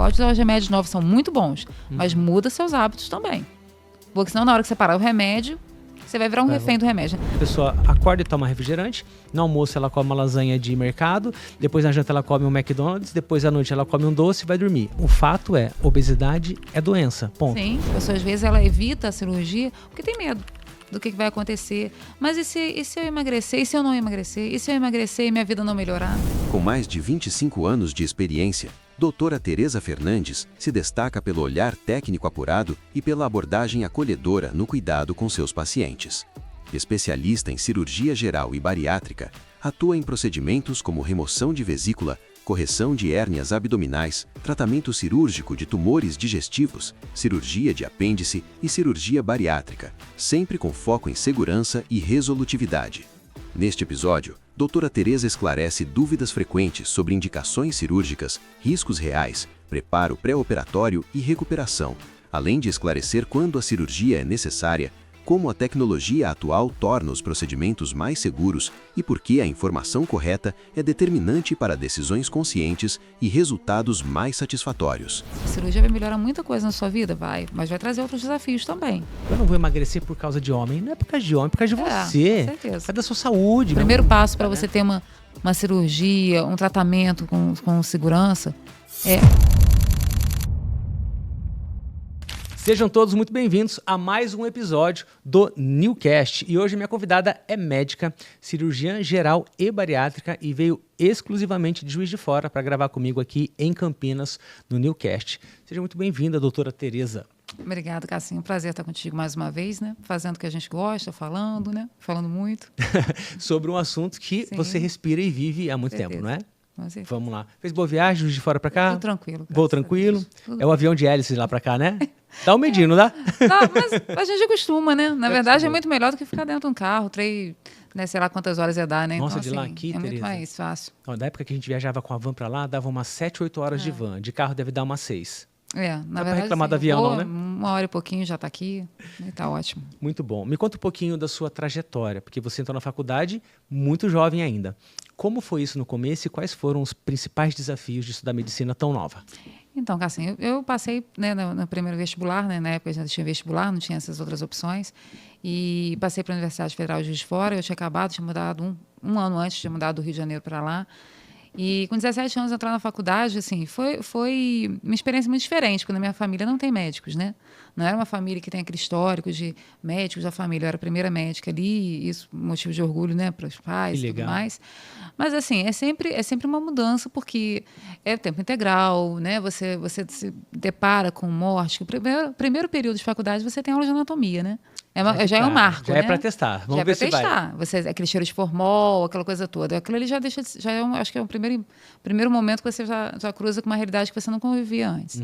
fortes, os remédios novos são muito bons, mas muda seus hábitos também. Porque senão, na hora que você parar o remédio, você vai virar um refém do remédio. A pessoa acorda e toma refrigerante, no almoço ela come uma lasanha de mercado, depois na janta ela come um McDonald's, depois à noite ela come um doce e vai dormir. O fato é, obesidade é doença, ponto. Sim, a pessoa às vezes ela evita a cirurgia porque tem medo do que vai acontecer. Mas e se eu emagrecer? E se eu não emagrecer? E se eu emagrecer e minha vida não melhorar? Com mais de 25 anos de experiência, doutora Tereza Fernandes se destaca pelo olhar técnico apurado e pela abordagem acolhedora no cuidado com seus pacientes. Especialista em cirurgia geral e bariátrica, atua em procedimentos como remoção de vesícula, correção de hérnias abdominais, tratamento cirúrgico de tumores digestivos, cirurgia de apêndice e cirurgia bariátrica, sempre com foco em segurança e resolutividade. Neste episódio, doutora Tereza esclarece dúvidas frequentes sobre indicações cirúrgicas, riscos reais, preparo pré-operatório e recuperação, além de esclarecer quando a cirurgia é necessária, como a tecnologia atual torna os procedimentos mais seguros e por que a informação correta é determinante para decisões conscientes e resultados mais satisfatórios. A cirurgia vai melhorar muita coisa na sua vida? Vai, mas vai trazer outros desafios também. Eu não vou emagrecer por causa de homem, não é por causa de homem, é por causa de você. Com certeza. Por causa da sua saúde. O primeiro passo para você ter uma cirurgia, um tratamento com segurança é... Sejam todos muito bem-vindos a mais um episódio do Newcast. E hoje minha convidada é médica, cirurgiã geral e bariátrica e veio exclusivamente de Juiz de Fora para gravar comigo aqui em Campinas, no Newcast. Seja muito bem-vinda, doutora Tereza. Obrigada, Cassinho. Prazer estar contigo mais uma vez, né? Fazendo o que a gente gosta, falando, né? Falando muito. Sobre um assunto que você respira e vive há muito tempo, não é? Vamos lá. Fez boa viagem, Juiz de Fora para cá? Tudo tranquilo. Voo tranquilo? É o avião de hélice lá para cá, né? Dá um medinho, não dá? Tá, mas a gente acostuma, né? Na verdade, é muito melhor do que ficar dentro de um carro, né, sei lá quantas horas ia dar, né? Nossa, então, de lá assim, aqui, é Tereza, muito mais fácil. Da época que a gente viajava com a van para lá, dava umas 7, 8 horas de van. De carro deve dar umas 6. Na Dá verdade, pra reclamar assim, do avião, não, né? Uma hora e pouquinho já tá aqui, e tá ótimo. Muito bom. Me conta um pouquinho da sua trajetória, porque você entrou na faculdade muito jovem ainda. Como foi isso no começo e quais foram os principais desafios de estudar medicina tão nova? Então, assim, eu passei, né, no primeiro vestibular, né, na época já tinha vestibular, não tinha essas outras opções, e passei para a Universidade Federal de Juiz de Fora. Eu tinha mudado um ano antes, tinha mudado do Rio de Janeiro para lá. E com 17 anos entrar na faculdade, assim, foi uma experiência muito diferente, porque na minha família não tem médicos, né? Não era uma família que tem aquele histórico de médicos da família. Eu era a primeira médica ali, isso motivo de orgulho, né, para os pais e tudo mais. Mas, assim, é sempre uma mudança, porque é tempo integral, né? Você se depara com morte. O primeiro período de faculdade você tem aula de anatomia, né? Já é um marco, já né? é para testar. Vamos já ver se vai. Aquele cheiro de formol, aquela coisa toda. Aquilo ali acho que é o primeiro momento que você já cruza com uma realidade que você não convivia antes.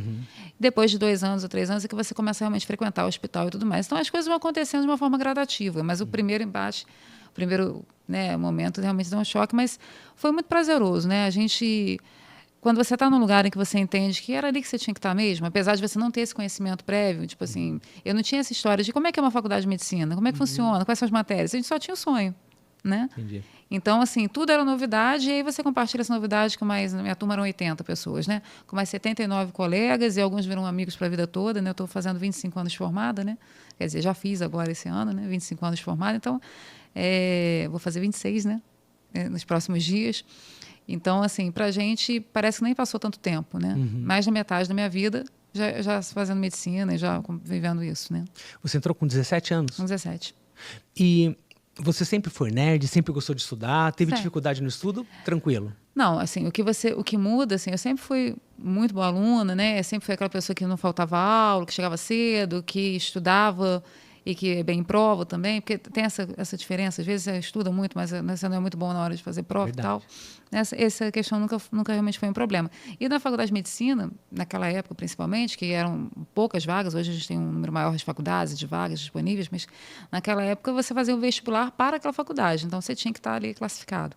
Depois de 2 anos ou 3 anos é que você começa realmente a frequentar o hospital e tudo mais. Então as coisas vão acontecendo de uma forma gradativa, mas o primeiro embate, o primeiro, né, momento realmente dá um choque, mas foi muito prazeroso, né? Quando você está num lugar em que você entende que era ali que você tinha que estar mesmo, apesar de você não ter esse conhecimento prévio, tipo assim, eu não tinha essa história de como é que é uma faculdade de medicina, como é que funciona, quais são as matérias, a gente só tinha o sonho, né? Entendi. Então, assim, tudo era novidade, e aí você compartilha essa novidade com na minha turma eram 80 pessoas, né? Com mais 79 colegas, e alguns viram amigos para a vida toda, né? Eu estou fazendo 25 anos de formada, né? Quer dizer, já fiz agora esse ano, né? 25 anos de formada, então, vou fazer 26, né? Nos próximos dias. Então, assim, pra gente parece que nem passou tanto tempo, né? Mais da metade da minha vida já fazendo medicina e já vivendo isso, né? Você entrou com 17 anos? Com 17. E você sempre foi nerd, sempre gostou de estudar, teve dificuldade no estudo? Tranquilo? Não, assim, o que muda, assim, eu sempre fui muito boa aluna, né? Eu sempre fui aquela pessoa que não faltava aula, que chegava cedo, que estudava e que é bem em prova também, porque tem essa diferença. Às vezes você estuda muito, mas você não é muito bom na hora de fazer prova. Verdade. E tal. Essa questão nunca realmente foi um problema. E na faculdade de medicina, naquela época principalmente, que eram poucas vagas, hoje a gente tem um número maior de faculdades e de vagas disponíveis, mas naquela época você fazia um vestibular para aquela faculdade, então você tinha que estar ali classificado.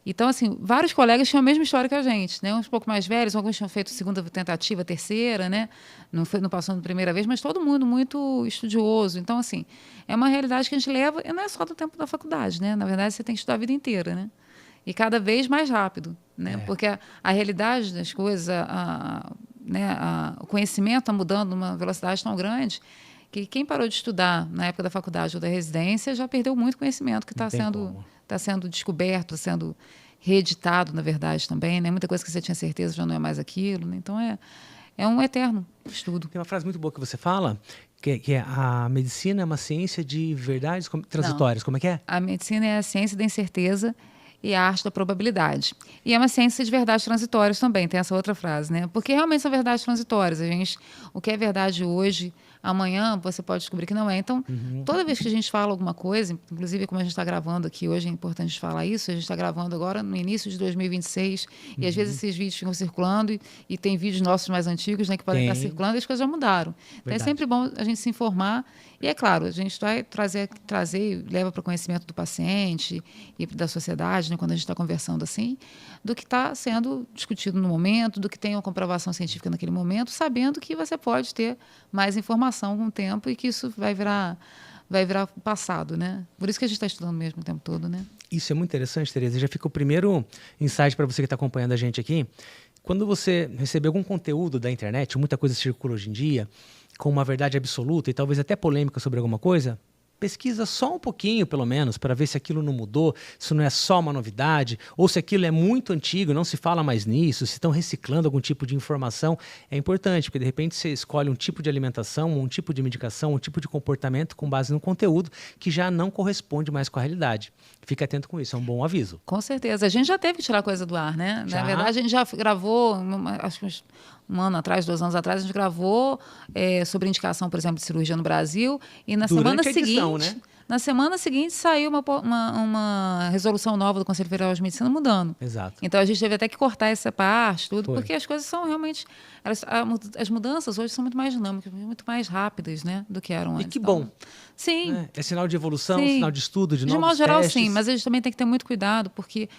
Então, assim, vários colegas tinham a mesma história que a gente, né? Uns pouco mais velhos, alguns tinham feito segunda tentativa, terceira, né? Não passou na primeira vez, mas todo mundo muito estudioso. Então, assim, é uma realidade que a gente leva, e não é só do tempo da faculdade, né? Na verdade, você tem que estudar a vida inteira, né? E cada vez mais rápido, né? Porque a realidade das coisas, né, o conhecimento está mudando numa velocidade tão grande que quem parou de estudar na época da faculdade ou da residência já perdeu muito conhecimento que está sendo descoberto, sendo reeditado, na verdade, também. Né? Muita coisa que você tinha certeza já não é mais aquilo. Né? Então, é um eterno estudo. Tem uma frase muito boa que você fala, que é a medicina é uma ciência de verdades transitórias. Como é que é? A medicina é a ciência da incerteza e a arte da probabilidade. E é uma ciência de verdades transitórias também, tem essa outra frase, né? Porque realmente são verdades transitórias. O que é verdade hoje, amanhã você pode descobrir que não é. Então, toda vez que a gente fala alguma coisa, inclusive como a gente está gravando aqui hoje, é importante falar isso, a gente está gravando agora no início de 2026, e às vezes esses vídeos ficam circulando, e tem vídeos nossos mais antigos, né, que podem estar circulando, e as coisas já mudaram. Então, é sempre bom a gente se informar, e é claro, a gente vai trazer e leva para o conhecimento do paciente e da sociedade, né, quando a gente está conversando assim, do que está sendo discutido no momento, do que tem uma comprovação científica naquele momento, sabendo que você pode ter mais informação com o tempo e que isso vai virar passado, né? Por isso que a gente está estudando mesmo o tempo todo, né? Isso é muito interessante, Tereza. Já fica o primeiro insight para você que está acompanhando a gente aqui. Quando você receber algum conteúdo da internet, muita coisa circula hoje em dia, com uma verdade absoluta e talvez até polêmica sobre alguma coisa, pesquisa só um pouquinho, pelo menos, para ver se aquilo não mudou, se não é só uma novidade, ou se aquilo é muito antigo, não se fala mais nisso, se estão reciclando algum tipo de informação. É importante, porque de repente você escolhe um tipo de alimentação, um tipo de medicação, um tipo de comportamento com base no conteúdo que já não corresponde mais com a realidade. Fique atento com isso, é um bom aviso. Com certeza. A gente já teve que tirar coisa do ar, né? Já? Na verdade, a gente já gravou, acho que um ano atrás, 2 anos atrás, a gente gravou sobre indicação, por exemplo, de cirurgia no Brasil. E na semana seguinte, né? Na semana seguinte saiu uma resolução nova do Conselho Federal de Medicina mudando. Exato. Então a gente teve até que cortar essa parte, tudo, porque as coisas são realmente... as mudanças hoje são muito mais dinâmicas, muito mais rápidas, né, do que eram antes. E que bom. Sim. É sinal de evolução, sinal de estudo, de novos modo geral, testes. sim, mas a gente também tem que ter muito cuidado, porque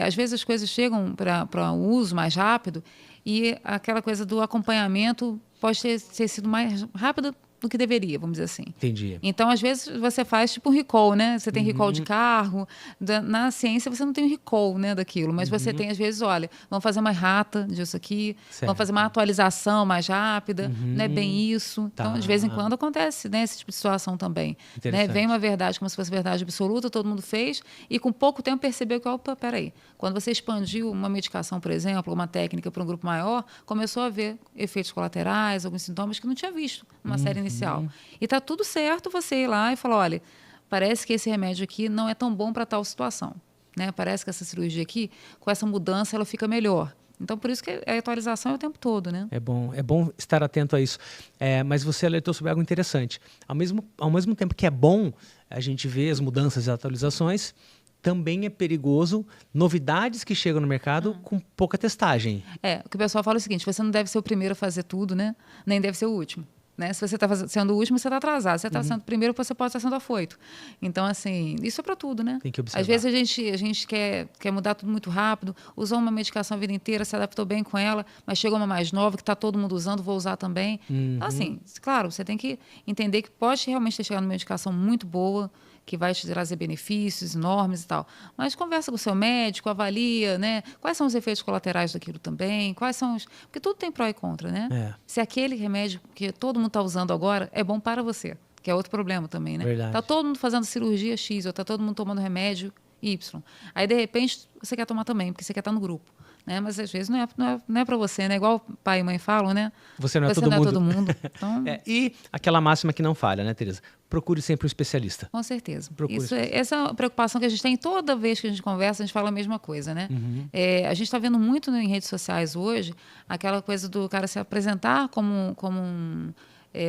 às vezes as coisas chegam para o uso mais rápido e aquela coisa do acompanhamento pode ter sido mais rápido do que deveria, vamos dizer assim. Entendi. Então, às vezes, você faz tipo um recall, né? Você tem recall de carro. Na ciência, você não tem um recall, né, daquilo. Mas você tem, às vezes, olha, vamos fazer uma errata disso aqui, vamos fazer uma atualização mais rápida, não é bem isso. Tá. Então, de vez em quando, acontece, né, esse tipo de situação também. Né? Vem uma verdade como se fosse verdade absoluta, todo mundo fez, e com pouco tempo percebeu que, opa, peraí, quando você expandiu uma medicação, por exemplo, uma técnica para um grupo maior, começou a ver efeitos colaterais, alguns sintomas que não tinha visto numa série inicial. E está tudo certo você ir lá e falar, olha, parece que esse remédio aqui não é tão bom para tal situação. Né? Parece que essa cirurgia aqui, com essa mudança, ela fica melhor. Então, por isso que a atualização é o tempo todo, né? É bom estar atento a isso. Mas você alertou sobre algo interessante. Ao mesmo tempo que é bom a gente ver as mudanças e atualizações, também é perigoso novidades que chegam no mercado com pouca testagem. O que o pessoal fala é o seguinte, você não deve ser o primeiro a fazer tudo, né? Nem deve ser o último. Né? Se você está sendo o último, você está atrasado. Se você está sendo o primeiro, você pode estar sendo afoito. Então, assim, isso é para tudo, né? Tem que observar. Às vezes a gente quer mudar tudo muito rápido, usou uma medicação a vida inteira, se adaptou bem com ela, mas chegou uma mais nova que está todo mundo usando, vou usar também. Então, assim, claro, você tem que entender que pode realmente ter chegado uma medicação muito boa, que vai te trazer benefícios enormes e tal. Mas conversa com o seu médico, avalia, né? Quais são os efeitos colaterais daquilo também, quais são os... Porque tudo tem pró e contra, né? Se aquele remédio que todo mundo está usando agora é bom para você, que é outro problema também, né? Verdade. Está todo mundo fazendo cirurgia X, ou está todo mundo tomando remédio Y. Aí, de repente, você quer tomar também, porque você quer estar no grupo. Né? Mas às vezes não é para você, né? Igual pai e mãe falam, né? Você não é todo mundo. Então... E aquela máxima que não falha, né, Tereza? Procure sempre um especialista. Com certeza. Essa é uma preocupação que a gente tem toda vez que a gente conversa, a gente fala a mesma coisa, né? A gente está vendo muito em redes sociais hoje aquela coisa do cara se apresentar como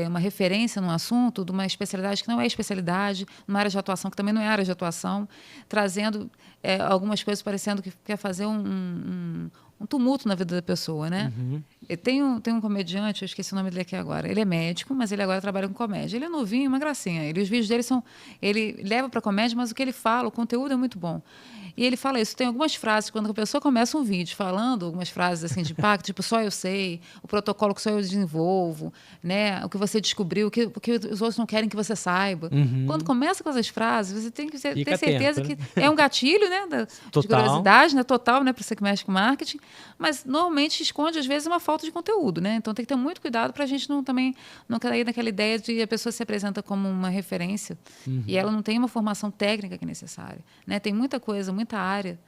uma referência num assunto, de uma especialidade que não é especialidade, numa área de atuação que também não é área de atuação, trazendo algumas coisas parecendo que quer fazer um tumulto na vida da pessoa, né? Tem um comediante, eu esqueci o nome dele aqui agora, ele é médico, mas ele agora trabalha com comédia. Ele é novinho, uma gracinha. Os vídeos dele ele leva para comédia, mas o que ele fala, o conteúdo é muito bom. E ele fala isso, tem algumas frases, quando a pessoa começa um vídeo falando algumas frases assim de impacto, tipo, só eu sei, o protocolo que só eu desenvolvo, né? O que você descobriu, o que os outros não querem que você saiba. Quando começa com essas frases, você tem que ter certeza que é um gatilho, né? De curiosidade, né? Total, né? Para você que mexe com marketing, Mas, normalmente, esconde, às vezes, uma falta de conteúdo, né? Então, tem que ter muito cuidado para a gente também não cair naquela ideia de a pessoa se apresenta como uma referência e ela não tem uma formação técnica que é necessária, né? Tem muita coisa, muita área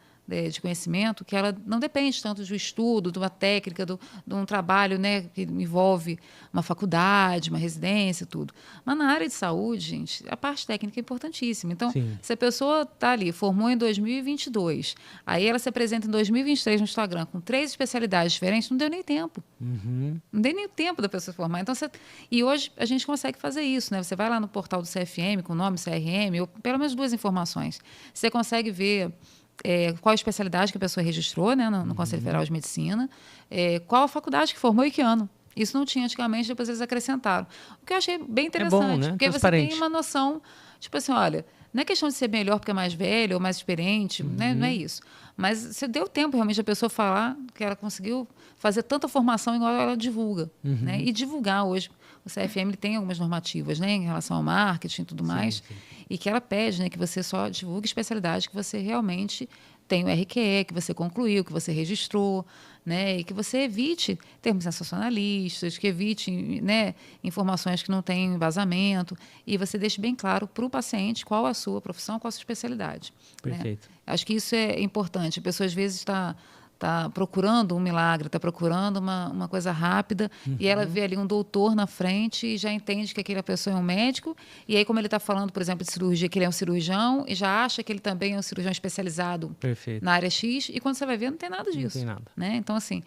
de conhecimento que ela não depende tanto do estudo, de uma técnica, de um trabalho, né, que envolve uma faculdade, uma residência, tudo. Mas na área de saúde, gente, a parte técnica é importantíssima. Então, Sim. se a pessoa está ali, formou em 2022, aí ela se apresenta em 2023 no Instagram com 3 especialidades diferentes, não deu nem tempo. Não deu nem tempo da pessoa formar. Então, e hoje a gente consegue fazer isso, né? Você vai lá no portal do CFM, com o nome CRM, ou pelo menos 2 informações. Você consegue ver qual a especialidade que a pessoa registrou, né, no Conselho Federal de Medicina, qual a faculdade que formou e que ano. Isso não tinha antigamente, depois eles acrescentaram. O que eu achei bem interessante, bom, né? porque você tem uma noção, tipo assim, olha, não é questão de ser melhor porque é mais velho ou mais experiente, né? Não é isso. Mas você deu tempo realmente a pessoa falar que ela conseguiu fazer tanta formação igual ela divulga. Né? E divulgar hoje. O CFM ele tem algumas normativas, né, em relação ao marketing e tudo mais, e que ela pede, né, que você só divulgue especialidade que você realmente tem o RQE, que você concluiu, que você registrou, né, e que você evite termos sensacionalistas, que evite, né, informações que não têm embasamento, e você deixe bem claro para o paciente qual a sua profissão, qual a sua especialidade. Perfeito. Né? Acho que isso é importante. A pessoa, às vezes, está procurando um milagre, está procurando uma coisa rápida, e ela vê ali um doutor na frente e já entende que aquela pessoa é um médico, e aí como ele está falando, por exemplo, de cirurgia, que ele é um cirurgião, e já acha que ele também é um cirurgião especializado na área X, e quando você vai ver, não tem nada disso. Não tem nada. Né? Então, assim,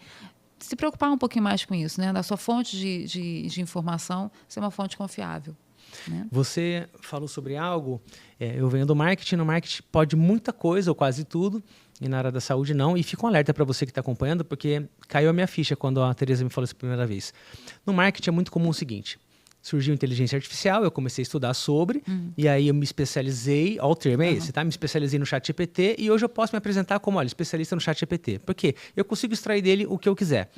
se preocupar um pouquinho mais com isso, né? Da sua fonte de informação ser uma fonte confiável. Né? Você falou sobre algo, eu venho do marketing, no marketing pode muita coisa, ou quase tudo, e na área da saúde não, e fica um alerta para você que está acompanhando, porque caiu a minha ficha quando a Tereza me falou isso a primeira vez. No marketing é muito comum o seguinte, surgiu inteligência artificial, eu comecei a estudar sobre, e aí eu me especializei, olha o termo é esse, tá? Me especializei no ChatGPT, e hoje eu posso me apresentar como, olha, especialista no ChatGPT. Por quê? Eu consigo extrair dele o que eu quiser.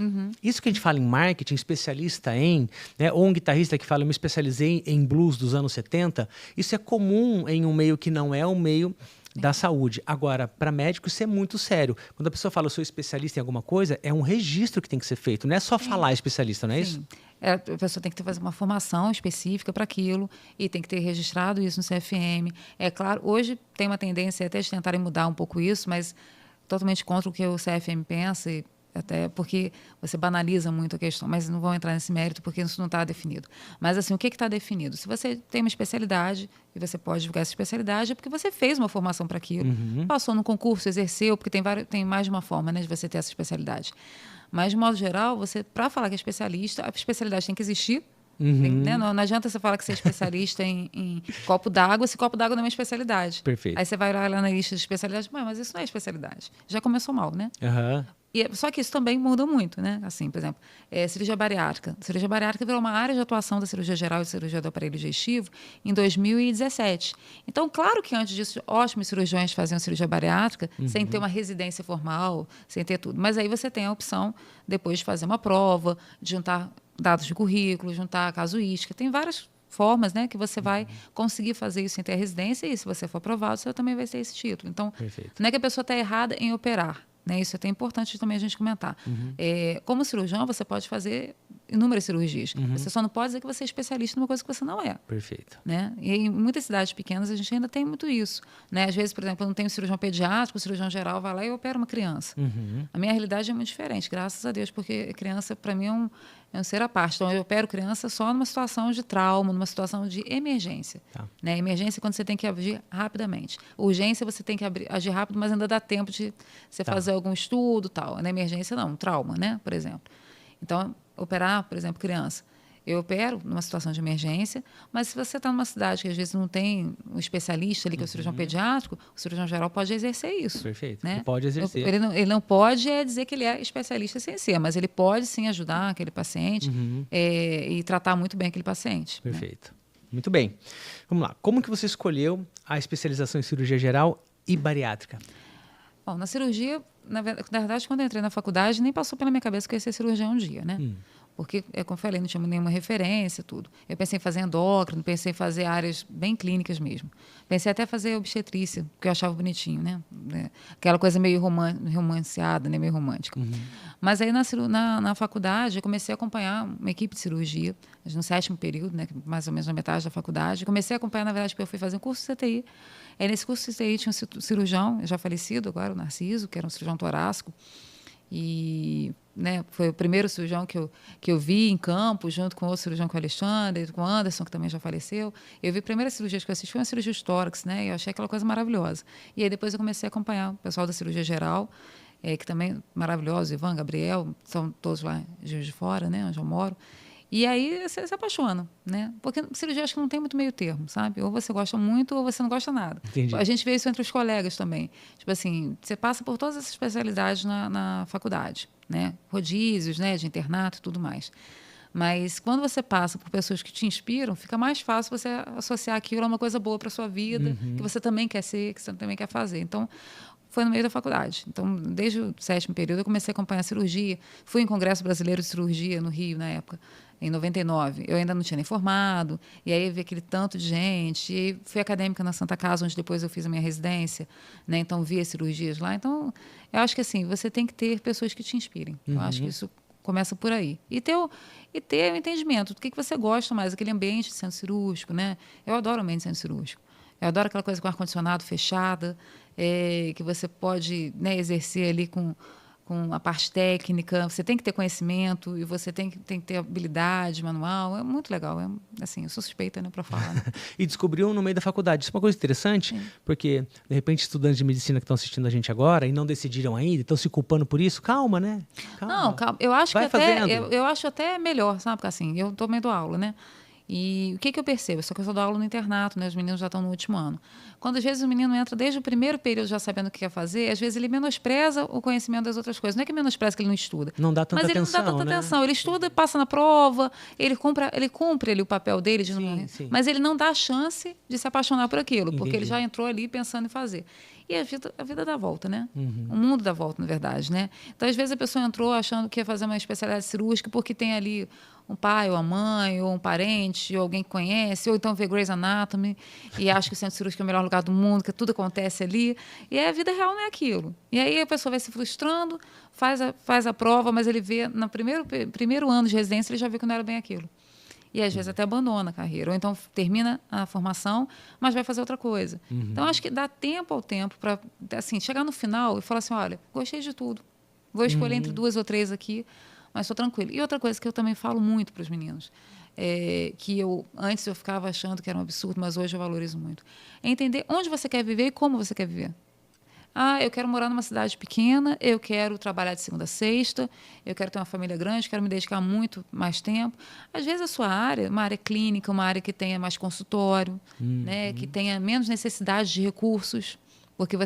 Isso que a gente fala em marketing, especialista em, né, ou um guitarrista que fala, eu me especializei em blues dos anos 70, isso é comum em um meio que não é um meio da saúde. Agora, para médico, isso é muito sério. Quando a pessoa fala, eu sou especialista em alguma coisa, é um registro que tem que ser feito. Não é só falar especialista, não é isso? A pessoa tem que fazer uma formação específica para aquilo e tem que ter registrado isso no CFM. É claro, hoje tem uma tendência até de tentarem mudar um pouco isso, mas totalmente contra o que o CFM pensa, até porque você banaliza muito a questão, mas não vou entrar nesse mérito porque isso não está definido. Mas, assim, o que está definido? Se você tem uma especialidade e você pode divulgar essa especialidade, é porque você fez uma formação para aquilo, passou no concurso, exerceu, porque tem mais de uma forma, né, de você ter essa especialidade. Mas, de modo geral, você, para falar que é especialista, a especialidade tem que existir. Né? Não adianta você falar que você é especialista em copo d'água, se copo d'água não é uma especialidade. Perfeito. Aí você vai lá na lista de especialidades, mas isso não é especialidade. Já começou mal, né? Só que isso também muda muito, né? Assim, por exemplo, cirurgia bariátrica. Cirurgia bariátrica virou uma área de atuação da cirurgia geral e cirurgia do aparelho digestivo em 2017. Então, claro que antes disso, ótimos cirurgiões faziam cirurgia bariátrica sem ter uma residência formal, sem ter tudo. Mas aí você tem a opção, depois de fazer uma prova, de juntar dados de currículo, juntar casuística. Tem várias formas, né, que você vai conseguir fazer isso sem ter a residência, e se você for aprovado, você também vai ter esse título. Então, não é que a pessoa está errada em operar. Né? Isso é até importante também a gente comentar. Como cirurgião, você pode fazer inúmeras cirurgias. Você só não pode dizer que você é especialista numa coisa que você não é. Perfeito. Né? E em muitas cidades pequenas a gente ainda tem muito isso. Né? Às vezes, por exemplo, eu não tenho um cirurgião pediátrico, o cirurgião geral vai lá e opera uma criança. A minha realidade é muito diferente, graças a Deus, porque criança, para mim, é um ser à parte. Então, eu opero criança só numa situação de trauma, numa situação de emergência. Né? Emergência é quando você tem que agir rapidamente. Urgência, você tem que agir rápido, mas ainda dá tempo de você fazer algum estudo, tal. Na emergência, não. Um trauma, né? Por exemplo. Então, operar, por exemplo, criança. Eu opero numa situação de emergência, mas se você está numa cidade que às vezes não tem um especialista ali, que é o cirurgião pediátrico, o cirurgião geral pode exercer isso. Perfeito. Né? Ele pode exercer. Ele não pode dizer que ele é especialista sem ser, mas ele pode sim ajudar aquele paciente e tratar muito bem aquele paciente. Perfeito. Né? Muito bem. Vamos lá. Como que você escolheu a especialização em cirurgia geral e bariátrica? Bom, na cirurgia, na verdade, quando eu entrei na faculdade, nem passou pela minha cabeça que eu ia ser cirurgião um dia, né? Porque, como eu falei, não tinha nenhuma referência, tudo. Eu pensei em fazer endócrino, pensei em fazer áreas bem clínicas mesmo. Pensei até em fazer obstetrícia, porque eu achava bonitinho, né? Aquela coisa meio romanceada, né? Meio romântica. Mas aí, na faculdade, eu comecei a acompanhar uma equipe de cirurgia, no 7º período, né? Mais ou menos na metade da faculdade. Comecei a acompanhar, na verdade, porque eu fui fazer um curso de CTI. Aí, nesse curso de CTI, tinha um cirurgião, já falecido agora, o Narciso, que era um cirurgião torácico. E, né, foi o primeiro cirurgião que eu vi em campo, junto com outro cirurgião, com o Alexandre, com o Anderson, que também já faleceu. Eu vi a primeira cirurgia que eu assisti foi uma cirurgia de tórax, né? E eu achei aquela coisa maravilhosa. E aí depois eu comecei a acompanhar o pessoal da cirurgia geral, que também maravilhoso, Ivan, Gabriel, são todos lá de Juiz de Fora, né, onde eu moro. E aí você se apaixona, né? Porque cirurgia acho que não tem muito meio termo, sabe? Ou você gosta muito ou você não gosta nada. Entendi. A gente vê isso entre os colegas também. Tipo assim, você passa por todas essas especialidades na faculdade, né? Rodízios, né? De internato e tudo mais. Mas quando você passa por pessoas que te inspiram, fica mais fácil você associar aquilo a uma coisa boa para sua vida, que você também quer ser, que você também quer fazer. Então, foi no meio da faculdade. Então, desde o 7º período, eu comecei a acompanhar a cirurgia. Fui em Congresso Brasileiro de Cirurgia, no Rio, na época, em 99. Eu ainda não tinha nem formado, e aí eu vi aquele tanto de gente. E fui acadêmica na Santa Casa, onde depois eu fiz a minha residência, né? Então, vi as cirurgias lá. Então, eu acho que assim, você tem que ter pessoas que te inspirem. Eu acho que isso começa por aí. E ter o entendimento do que você gosta mais, aquele ambiente de centro cirúrgico, né? Eu adoro o ambiente de centro cirúrgico. Eu adoro aquela coisa com ar-condicionado fechada, que você pode, né, exercer ali com a parte técnica. Você tem que ter conhecimento e você tem que ter habilidade manual. É muito legal. Assim, eu sou suspeita, né, para falar. Né? E descobriu no meio da faculdade. Isso é uma coisa interessante, porque, de repente, estudantes de medicina que estão assistindo a gente agora e não decidiram ainda, estão se culpando por isso. Calma, né? Calma. Não, calma. Eu acho Vai que até, fazendo. eu acho até melhor, sabe? Porque assim, eu estou meio aula, né? E o que eu percebo? Só que eu só dou aula no internato, né? Os meninos já estão no último ano. Quando, às vezes, o menino entra desde o primeiro período já sabendo o que quer fazer, às vezes ele menospreza o conhecimento das outras coisas. Não é que menospreza que ele não estuda. Não dá tanta mas ele atenção, não dá tanta né? atenção. Ele estuda, passa na prova, ele cumpre ali o papel dele de não... Sim. Mas ele não dá a chance de se apaixonar por aquilo, porque Entendi. ele já entrou ali pensando em fazer. E a vida dá volta, né? O mundo dá volta, na verdade, né? Então, às vezes, a pessoa entrou achando que ia fazer uma especialidade cirúrgica porque tem ali um pai ou a mãe, ou um parente, ou alguém que conhece, ou então vê Grey's Anatomy e acha que o centro cirúrgico é o melhor lugar do mundo, que tudo acontece ali. E aí a vida real não é aquilo. E aí a pessoa vai se frustrando, faz a prova, mas ele vê, no primeiro ano de residência, ele já viu que não era bem aquilo. E às vezes até abandona a carreira. Ou então termina a formação, mas vai fazer outra coisa. Então, acho que dá tempo ao tempo para assim, chegar no final e falar assim, olha, gostei de tudo. Vou escolher entre 2 ou 3 aqui, mas estou tranquila. E outra coisa que eu também falo muito para os meninos, que antes eu ficava achando que era um absurdo, mas hoje eu valorizo muito, é entender onde você quer viver e como você quer viver. Eu quero morar numa cidade pequena, eu quero trabalhar de segunda a sexta, eu quero ter uma família grande, quero me dedicar muito mais tempo. Às vezes a sua área, uma área clínica, uma área que tenha mais consultório, né, que tenha menos necessidade de recursos, porque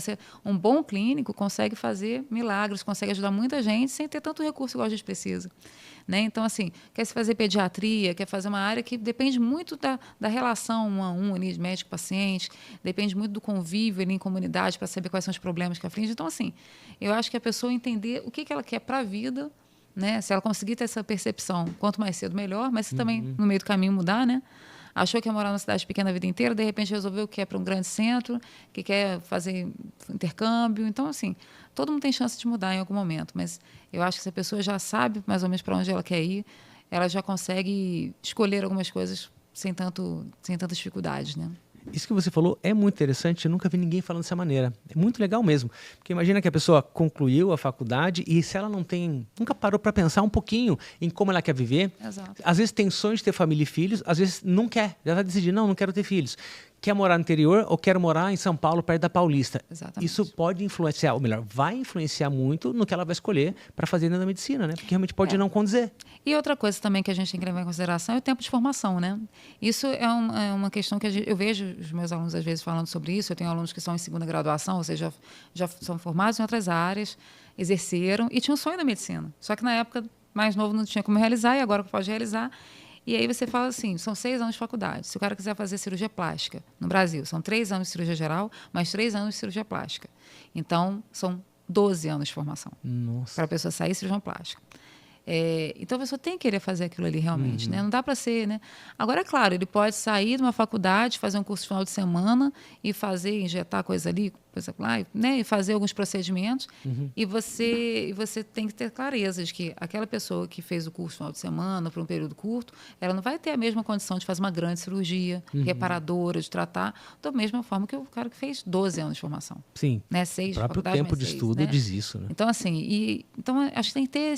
um bom clínico consegue fazer milagres, consegue ajudar muita gente sem ter tanto recurso igual a gente precisa. Né? Então, assim, quer se fazer pediatria, quer fazer uma área que depende muito da relação 1 a 1 ali, de médico-paciente, depende muito do convívio ali em comunidade para saber quais são os problemas que afligem. Então, assim, eu acho que a pessoa entender o que ela quer para a vida, né? Se ela conseguir ter essa percepção, quanto mais cedo, melhor, mas se também, no meio do caminho, mudar, né? Achou que ia morar numa cidade pequena a vida inteira, de repente resolveu que é para um grande centro, que quer fazer intercâmbio. Então, assim, todo mundo tem chance de mudar em algum momento, mas eu acho que se a pessoa já sabe mais ou menos para onde ela quer ir, ela já consegue escolher algumas coisas sem tanta dificuldade, né? Isso que você falou é muito interessante, eu nunca vi ninguém falando dessa maneira. É muito legal mesmo, porque imagina que a pessoa concluiu a faculdade e se ela nunca parou para pensar um pouquinho em como ela quer viver, Exato. Às vezes tem sonho de ter família e filhos, às vezes não quer, já vai decidir, não quero ter filhos. Quer morar no interior ou quero morar em São Paulo, perto da Paulista. Exatamente. Isso pode influenciar, ou melhor, vai influenciar muito no que ela vai escolher para fazer dentro da medicina, né? Porque realmente pode não condizer. E outra coisa também que a gente tem que levar em consideração é o tempo de formação, né? Isso é uma questão que eu vejo os meus alunos às vezes falando sobre isso. Eu tenho alunos que são em segunda graduação, ou seja, já são formados em outras áreas, exerceram e tinham um sonho da medicina. Só que na época mais novo não tinha como realizar e agora pode realizar. E aí você fala assim, são 6 anos de faculdade. Se o cara quiser fazer cirurgia plástica no Brasil, são 3 anos de cirurgia geral, mais 3 anos de cirurgia plástica. Então, são 12 anos de formação para a pessoa sair cirurgião plástico. Então, a pessoa tem que querer fazer aquilo ali realmente, né? Não dá para ser, né? Agora, é claro, ele pode sair de uma faculdade, fazer um curso de final de semana e injetar coisa ali, coisa lá, né? E fazer alguns procedimentos. E você tem que ter clareza de que aquela pessoa que fez o curso de final de semana por um período curto, ela não vai ter a mesma condição de fazer uma grande cirurgia reparadora, de tratar, da mesma forma que o cara que fez 12 anos de formação. Sim. Né? 6 o próprio tempo de estudo, né? Diz isso, né? Então, assim, então acho que tem que ter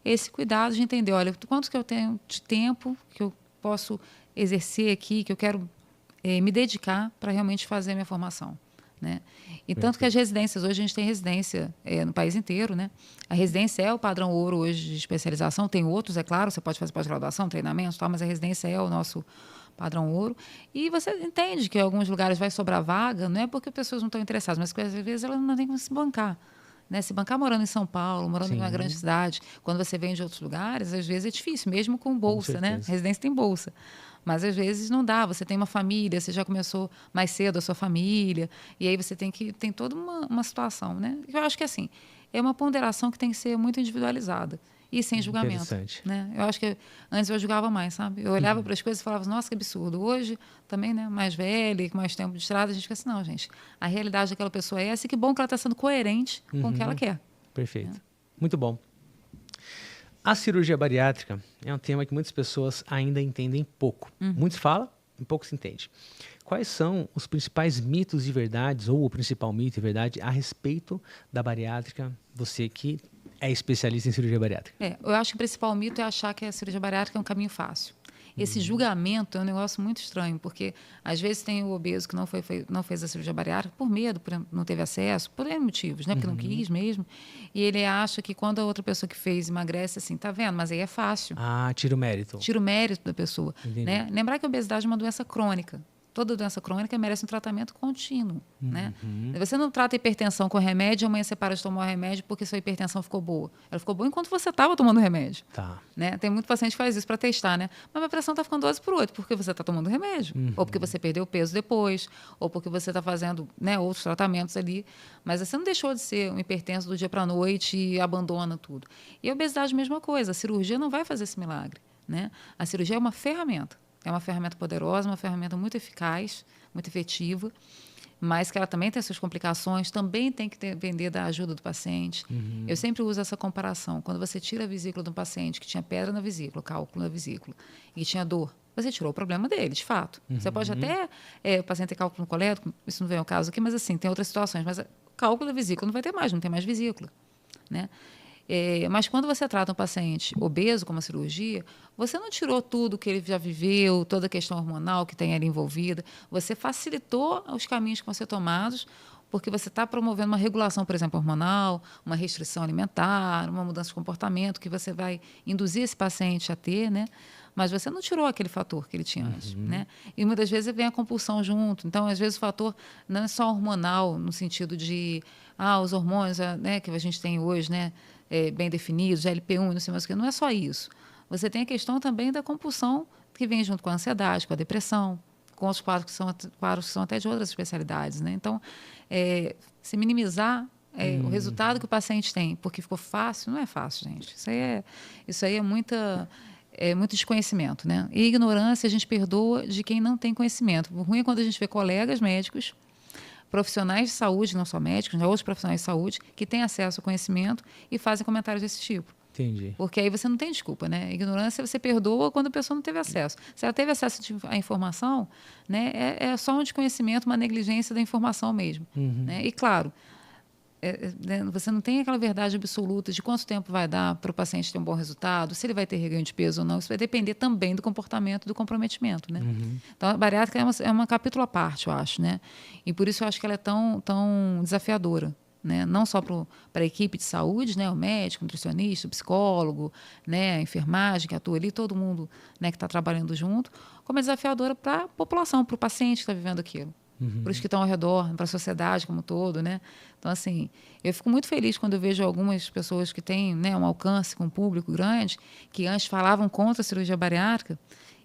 esse cuidado de entender, olha, quanto que eu tenho de tempo que eu posso exercer aqui, que eu quero me dedicar para realmente fazer a minha formação. Né? E tanto que as residências, hoje a gente tem residência no país inteiro, né? A residência é o padrão ouro hoje de especialização, tem outros, é claro, você pode fazer pós-graduação, treinamento, tal, mas a residência é o nosso padrão ouro. E você entende que em alguns lugares vai sobrar vaga, não é porque as pessoas não estão interessadas, mas porque às vezes elas não têm como se bancar. Né? Se bancar morando em São Paulo, morando em uma grande cidade, quando você vem de outros lugares, às vezes é difícil, mesmo com bolsa, né? A residência tem bolsa. Mas às vezes não dá, você tem uma família, você já começou mais cedo a sua família, e aí você tem toda uma situação, né? Eu acho que assim, é uma ponderação que tem que ser muito individualizada e sem julgamento. Né? Eu acho que antes eu julgava mais, sabe? Eu olhava para as coisas e falava, nossa, que absurdo. Hoje, também, né, mais velha, com mais tempo de estrada, a gente fica assim, não, gente, a realidade daquela pessoa é essa, e que bom que ela está sendo coerente com o que ela quer. Perfeito. Muito bom. A cirurgia bariátrica é um tema que muitas pessoas ainda entendem pouco. Muitos falam, e pouco se entende. Quais são os principais mitos e verdades, ou o principal mito e verdade, a respeito da bariátrica, você que é especialista em cirurgia bariátrica? Eu acho que o principal mito é achar que a cirurgia bariátrica é um caminho fácil. Esse julgamento é um negócio muito estranho, porque às vezes tem o obeso que não fez a cirurgia bariátrica por medo, não teve acesso, por N motivos, né? Porque não quis mesmo. E ele acha que quando a outra pessoa que fez emagrece, assim, tá vendo? Mas aí é fácil. Tira o mérito. Tira o mérito da pessoa. Né? Lembrar que a obesidade é uma doença crônica. Toda doença crônica merece um tratamento contínuo. Né? Você não trata hipertensão com remédio, amanhã você para de tomar o remédio porque sua hipertensão ficou boa. Ela ficou boa enquanto você estava tomando o remédio. Tá. Né? Tem muito paciente que faz isso para testar, né? Mas a pressão está ficando 12 por 8 porque você está tomando remédio. Ou porque você perdeu peso depois, ou porque você está fazendo, né, outros tratamentos ali. Mas você não deixou de ser um hipertenso do dia para a noite e abandona tudo. E a obesidade, mesma coisa. A cirurgia não vai fazer esse milagre. Né? A cirurgia é uma ferramenta. É uma ferramenta poderosa, uma ferramenta muito eficaz, muito efetiva, mas que ela também tem suas complicações, também tem que depender da ajuda do paciente. Eu sempre uso essa comparação. Quando você tira a vesícula de um paciente que tinha pedra na vesícula, cálculo na vesícula, e tinha dor, você tirou o problema dele, de fato. Você pode até, o paciente ter cálculo no colédoco, isso não vem ao caso aqui, mas assim, tem outras situações. Mas o cálculo da vesícula não vai ter mais, não tem mais vesícula. Né? Mas quando você trata um paciente obeso com uma cirurgia, você não tirou tudo que ele já viveu, toda a questão hormonal que tem ali envolvida, você facilitou os caminhos que vão ser tomados, porque você está promovendo uma regulação, por exemplo, hormonal, uma restrição alimentar, uma mudança de comportamento que você vai induzir esse paciente a ter, né? Mas você não tirou aquele fator que ele tinha antes, né? E muitas vezes vem a compulsão junto. Então, às vezes, o fator não é só hormonal, no sentido de os hormônios, né, que a gente tem hoje, né, bem definidos, GLP-1, não sei mais o que, não é só isso. Você tem a questão também da compulsão que vem junto com a ansiedade, com a depressão, com os quadros que são até de outras especialidades, né? Então, se minimizar o resultado que o paciente tem, porque ficou fácil, não é fácil, gente. Isso aí é muito desconhecimento, né? E ignorância a gente perdoa de quem não tem conhecimento. O ruim é quando a gente vê colegas médicos, profissionais de saúde, não só médicos, né, outros profissionais de saúde, que têm acesso ao conhecimento e fazem comentários desse tipo. Entendi. Porque aí você não tem desculpa, né? A ignorância você perdoa quando a pessoa não teve acesso. Se ela teve acesso à informação, né, é só um desconhecimento, uma negligência da informação mesmo. Né? E, claro, você não tem aquela verdade absoluta de quanto tempo vai dar para o paciente ter um bom resultado, se ele vai ter reganho de peso ou não. Isso vai depender também do comportamento, do comprometimento. Né? Então, a bariátrica é uma capítulo à parte, eu acho. Né? E por isso eu acho que ela é tão desafiadora. Né? Não só para a equipe de saúde, né? O médico, o nutricionista, o psicólogo, né? A enfermagem que atua ali, todo mundo, né, que está trabalhando junto, como é desafiadora para a população, para o paciente que está vivendo aquilo. Para os que estão ao redor, para a sociedade como um todo, né? Então, assim, eu fico muito feliz quando eu vejo algumas pessoas que têm, né, um alcance com um público grande, que antes falavam contra a cirurgia bariátrica,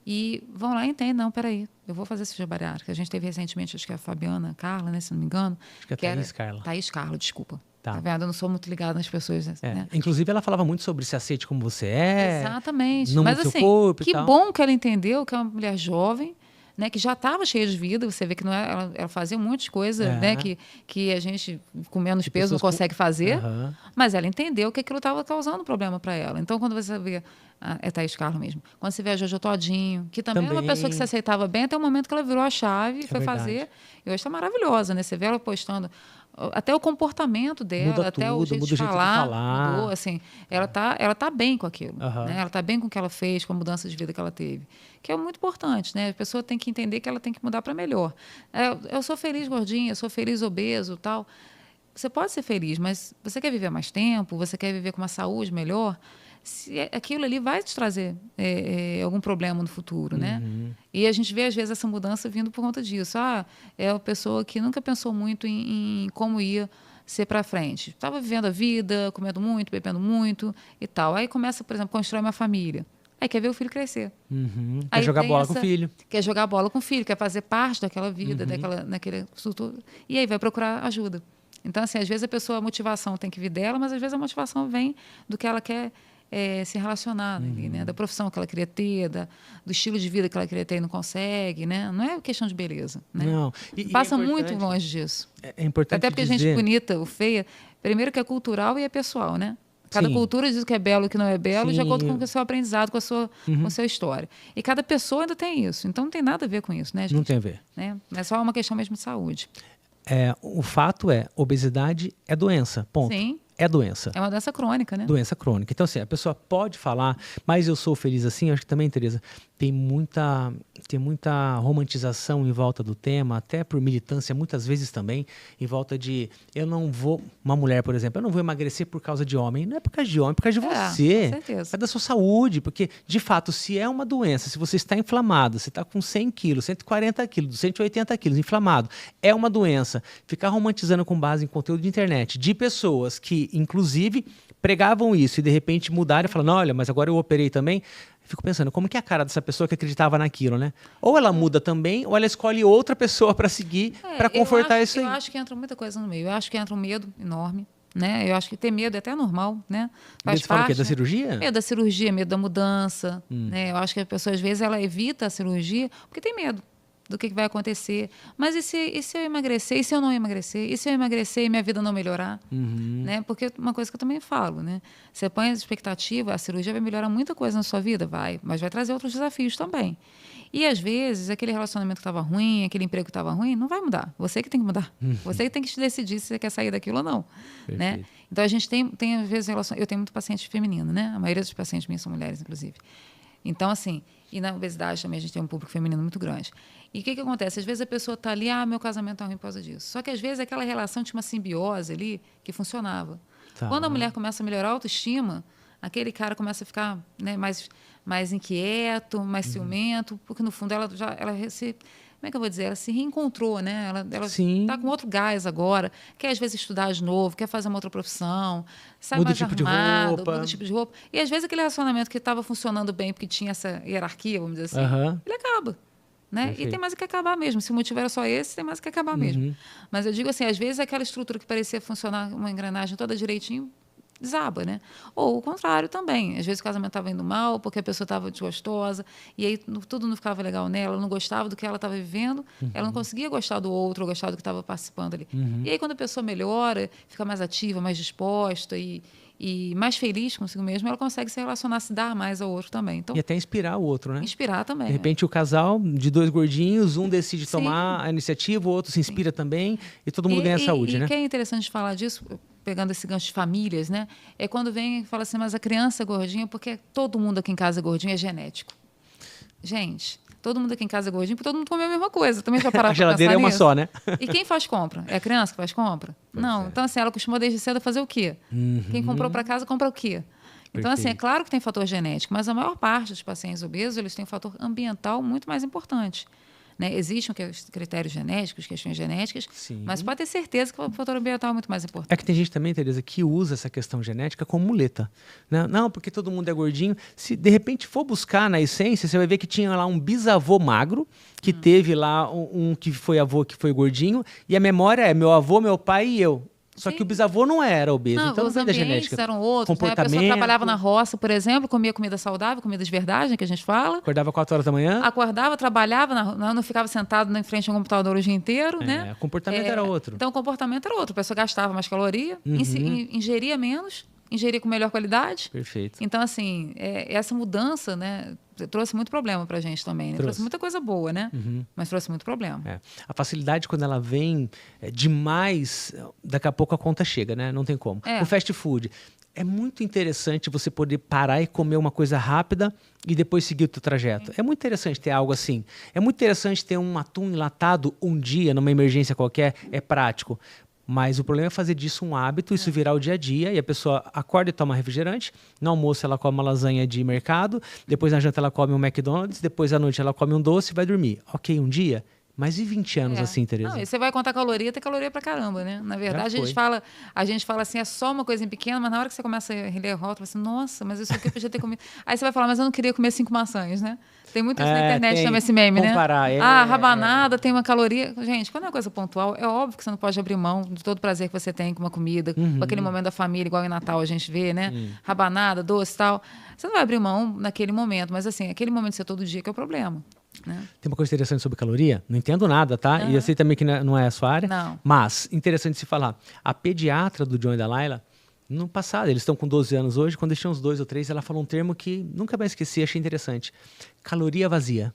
e vão lá e entendem, não, peraí, eu vou fazer cirurgia bariátrica. A gente teve recentemente, acho que é a Fabiana Carla, né, se não me engano. Acho que é Thaís Carla. Thaís Carla, desculpa. Tá vendo? Eu não sou muito ligada nas pessoas, né? Inclusive, ela falava muito sobre se aceite como você é. Exatamente. Não Mas mude assim, seu corpo que e tal. bom que ela entendeu que é uma mulher jovem, né, que já estava cheia de vida. Você vê que não é, ela fazia muitas coisas, né, que a gente com menos peso não consegue fazer. Mas ela entendeu que aquilo estava causando problema para ela. Então, quando você vê... é Thaís Carlos mesmo. Quando você vê a Jojo Todinho, que também é uma pessoa que se aceitava bem, até o momento que ela virou a chave e foi fazer. E hoje está maravilhosa, né? Você vê ela postando... Até o comportamento dela, muda até tudo, o jeito muda de falar, mudou, assim, ela tá bem com aquilo, né? Ela tá bem com o que ela fez, com a mudança de vida que ela teve, que é muito importante, né? A pessoa tem que entender que ela tem que mudar para melhor. Eu sou feliz gordinha, eu sou feliz obeso, tal. Você pode ser feliz, mas você quer viver mais tempo, você quer viver com uma saúde melhor, se aquilo ali vai te trazer algum problema no futuro, né? E a gente vê, às vezes, essa mudança vindo por conta disso. É uma pessoa que nunca pensou muito em como ia ser para frente. Estava vivendo a vida, comendo muito, bebendo muito e tal. Aí começa, por exemplo, a constrói uma família. Aí quer ver o filho crescer. Quer jogar bola com o filho. Quer jogar bola com o filho, quer fazer parte daquela vida, naquele estrutura. E aí vai procurar ajuda. Então, assim, às vezes a motivação tem que vir dela, mas às vezes a motivação vem do que ela quer se relacionar, ali, né? Da profissão que ela queria ter, do estilo de vida que ela queria ter e não consegue, né? Não é questão de beleza, né? Não. Passa muito longe disso. É importante até porque dizer... a gente bonita ou feia, primeiro que é cultural e é pessoal, né? Cada cultura diz o que é belo e o que não é belo, de acordo com o seu aprendizado, com a sua história. E cada pessoa ainda tem isso. Então não tem nada a ver com isso, né, gente? Não tem a ver. Né? É só uma questão mesmo de saúde. O fato é, obesidade é doença, ponto. Sim. É doença. É uma doença crônica, né? Doença crônica. Então, assim, a pessoa pode falar, mas eu sou feliz assim. Eu acho que também, Tereza, tem muita romantização em volta do tema, até por militância, muitas vezes também, em volta de, uma mulher, por exemplo, eu não vou emagrecer por causa de homem. Não é por causa de homem, é por causa de você. Com certeza. É da sua saúde, porque, de fato, se é uma doença, se você está inflamado, você está com 100 quilos, 140 quilos, 180 quilos, inflamado, é uma doença. Ficar romantizando com base em conteúdo de internet, de pessoas que, inclusive, pregavam isso e, de repente, mudaram e falaram, olha, mas agora eu operei também. Fico pensando, como que é a cara dessa pessoa que acreditava naquilo, né? Ou ela muda também, ou ela escolhe outra pessoa para seguir, para confortar isso aí. Eu acho que entra muita coisa no meio. Eu acho que entra um medo enorme, né? Eu acho que ter medo é até normal, né? Faz parte, fala o quê? Da cirurgia? Medo da cirurgia, medo da mudança, né? Eu acho que a pessoa, às vezes, ela evita a cirurgia porque tem medo do que vai acontecer. Mas e se eu emagrecer? E se eu não emagrecer? E se eu emagrecer e minha vida não melhorar? Né? Porque uma coisa que eu também falo, né? Você põe a expectativa, a cirurgia vai melhorar muita coisa na sua vida? Vai, mas vai trazer outros desafios também. E, às vezes, aquele relacionamento que estava ruim, aquele emprego que estava ruim, não vai mudar. Você que tem que mudar. Você que tem que decidir se você quer sair daquilo ou não. Né? Então, a gente tem às vezes, eu tenho muito paciente feminino, né? A maioria dos pacientes minhas são mulheres, inclusive. Então, assim, e na obesidade também a gente tem um público feminino muito grande. E o que acontece? Às vezes a pessoa está ali, meu casamento é ruim por causa disso. Só que às vezes aquela relação tinha uma simbiose ali que funcionava. Tá. Quando a mulher começa a melhorar a autoestima, aquele cara começa a ficar, né, mais inquieto, mais ciumento, porque no fundo ela se... Como é que eu vou dizer? Ela se reencontrou, né? Ela está com outro gás agora, quer às vezes estudar de novo, quer fazer uma outra profissão, sai muda mais tipo armado, de roupa. muda o tipo de roupa. E às vezes aquele relacionamento que estava funcionando bem, porque tinha essa hierarquia, vamos dizer assim, ele acaba. Né? E tem mais que acabar mesmo. Se o motivo era só esse, tem mais que acabar mesmo. Mas eu digo assim, às vezes aquela estrutura que parecia funcionar, uma engrenagem toda direitinho, desaba, né? Ou o contrário também. Às vezes o casamento estava indo mal porque a pessoa estava desgostosa e aí tudo não ficava legal nela, ela não gostava do que ela estava vivendo, ela não conseguia gostar do outro ou gostar do que estava participando ali. E aí quando a pessoa melhora, fica mais ativa, mais disposta e mais feliz consigo mesma, ela consegue se relacionar, se dar mais ao outro também. Então, e até inspirar o outro, né? Inspirar também. De repente o casal de dois gordinhos, um decide tomar a iniciativa, o outro se inspira também e todo mundo ganha saúde, né? E o que é interessante falar disso, pegando esse gancho de famílias, né? É quando vem e fala assim, mas a criança é gordinha porque todo mundo aqui em casa é gordinho, é genético. Gente, todo mundo aqui em casa é gordinho porque todo mundo come a mesma coisa. Também já parar a geladeira é uma só, né? E quem faz compra? É a criança que faz compra? Não. Então, assim, ela costumou desde cedo a fazer o quê? Quem comprou para casa, compra o quê? Então, assim, é claro que tem fator genético, mas a maior parte dos pacientes obesos, eles têm um fator ambiental muito mais importante. Né? Existem critérios genéticos, questões genéticas, mas pode ter certeza que o fator ambiental é muito mais importante. É que tem gente também, Tereza, que usa essa questão genética como muleta. Não, porque todo mundo é gordinho. Se de repente for buscar na essência, você vai ver que tinha lá um bisavô magro, que teve lá um que foi avô que foi gordinho, e a memória é meu avô, meu pai e eu. Só que o bisavô não era obeso, Não, então não os vem da ambientes genética. eram outros, né? A Comportamento. pessoa trabalhava na roça, por exemplo, comia comida saudável, comida de verdade, né, que a gente fala. Acordava 4 horas da manhã. Acordava, trabalhava, não ficava sentado em frente a um computador o dia inteiro, né? O comportamento era outro. Então, o comportamento era outro. A pessoa gastava mais caloria, ingeria menos, ingeria com melhor qualidade. Perfeito. Então, assim, essa mudança, né, trouxe muito problema pra gente também. Né? Trouxe muita coisa boa, né? Mas trouxe muito problema. A facilidade, quando ela vem demais, daqui a pouco a conta chega, né? Não tem como. O fast food. É muito interessante você poder parar e comer uma coisa rápida e depois seguir o teu trajeto. É muito interessante ter algo assim. É muito interessante ter um atum enlatado um dia, numa emergência qualquer, é prático. Mas o problema é fazer disso um hábito, isso virar o dia a dia, e a pessoa acorda e toma refrigerante, no almoço ela come uma lasanha de mercado, depois na janta ela come um McDonald's, depois à noite ela come um doce e vai dormir. Ok, um dia? Mas e 20 anos assim, Tereza? Não, e você vai contar caloria, tem caloria pra caramba, né? Na verdade, a gente fala assim, é só uma coisinha pequena, mas na hora que você começa a reler a rótula, você fala assim, nossa, mas isso aqui eu podia ter comido. Aí você vai falar, mas eu não queria comer 5 maçãs, né? Tem muito isso na internet também, esse meme, comparar, né? Rabanada tem uma caloria. Gente, quando é uma coisa pontual, é óbvio que você não pode abrir mão de todo o prazer que você tem com uma comida, com aquele momento da família, igual em Natal a gente vê, né? Rabanada, doce e tal. Você não vai abrir mão naquele momento, mas assim, aquele momento de ser todo dia que é o problema. Né? Tem uma coisa interessante sobre caloria, não entendo nada, tá? E eu sei também que não é a sua área, mas interessante se falar. A pediatra do John e da Laila, no passado, eles estão com 12 anos hoje, quando eles tinham uns 2 ou 3, ela falou um termo que nunca mais esqueci, achei interessante. Caloria vazia.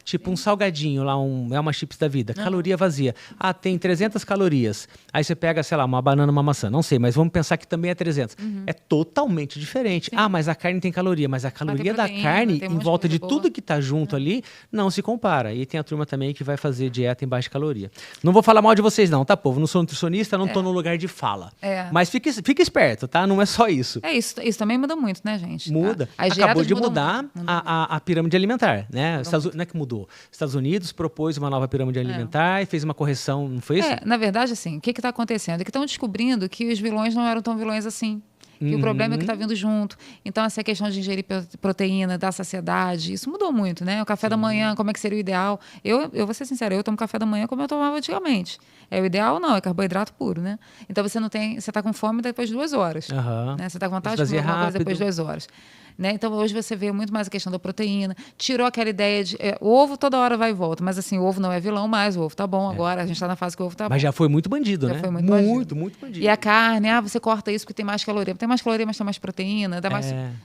Tipo um salgadinho lá, é uma chips da vida. Caloria vazia. Ah, tem 300 calorias. Aí você pega, sei lá, uma banana, uma maçã. Não sei, mas vamos pensar que também é 300. É totalmente diferente. Sim. Ah, mas a carne tem caloria. Mas a caloria da carne, em volta de tudo que tá junto ali, não se compara. E tem a turma também que vai fazer dieta em baixa caloria. Não vou falar mal de vocês não, tá, povo? Não sou nutricionista, não tô no lugar de fala. Mas fica esperto, tá? Não é só isso. Isso também muda muito, né, gente? Muda. Acabou de mudar a pirâmide alimentar, né? Não é que mudou. Estados Unidos propôs uma nova pirâmide alimentar e fez uma correção, não foi isso? Na verdade, assim, o que está acontecendo? É que estão descobrindo que os vilões não eram tão vilões assim. Que o problema é que está vindo junto. Então, essa questão de ingerir proteína, da saciedade, isso mudou muito, né? O café da manhã, como é que seria o ideal? Eu vou ser sincera, eu tomo café da manhã como eu tomava antigamente. O ideal não, é carboidrato puro, né? Então, você está com fome depois de 2 horas. Né? Você está com vontade de comer alguma coisa depois de 2 horas. Né? Então, hoje você vê muito mais a questão da proteína. Tirou aquela ideia de... o ovo toda hora vai e volta. Mas, assim, o ovo não é vilão mais. O ovo tá bom agora. A gente está na fase que o ovo tá bom. Mas já foi muito bandido, né? Já foi muito bandido. E a carne, você corta isso porque tem mais caloria. Tem mais caloria, mas tem mais proteína.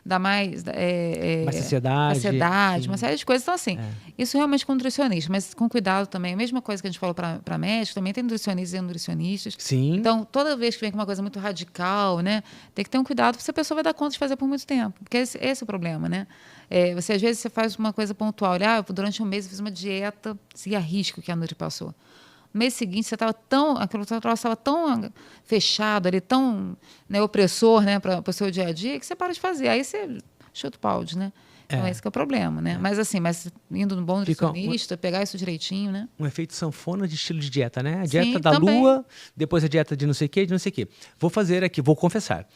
Dá mais saciedade, uma série de coisas. Então, assim, isso realmente com nutricionista. Mas com cuidado também. A mesma coisa que a gente falou para médicos, também tem nutricionistas e nutricionistas. Sim. Então, toda vez que vem com uma coisa muito radical, né? Tem que ter um cuidado, porque a pessoa vai dar conta de fazer por muito tempo. Porque esse é o problema, né? Às vezes, você faz uma coisa pontual. Olha, durante um mês eu fiz uma dieta, segui a risco que a Nutri passou. No mês seguinte, você estava aquele troço estava tão fechado ali, tão opressor, né, para o seu dia a dia, que você para de fazer. Aí você chuta o balde, né? Então, esse que é o problema, né? Mas assim, indo no bom nutricionista, pegar isso direitinho, né? Um efeito sanfona de estilo de dieta, né? A dieta da lua, depois a dieta de não sei o quê, de não sei o quê. Vou fazer aqui, vou confessar.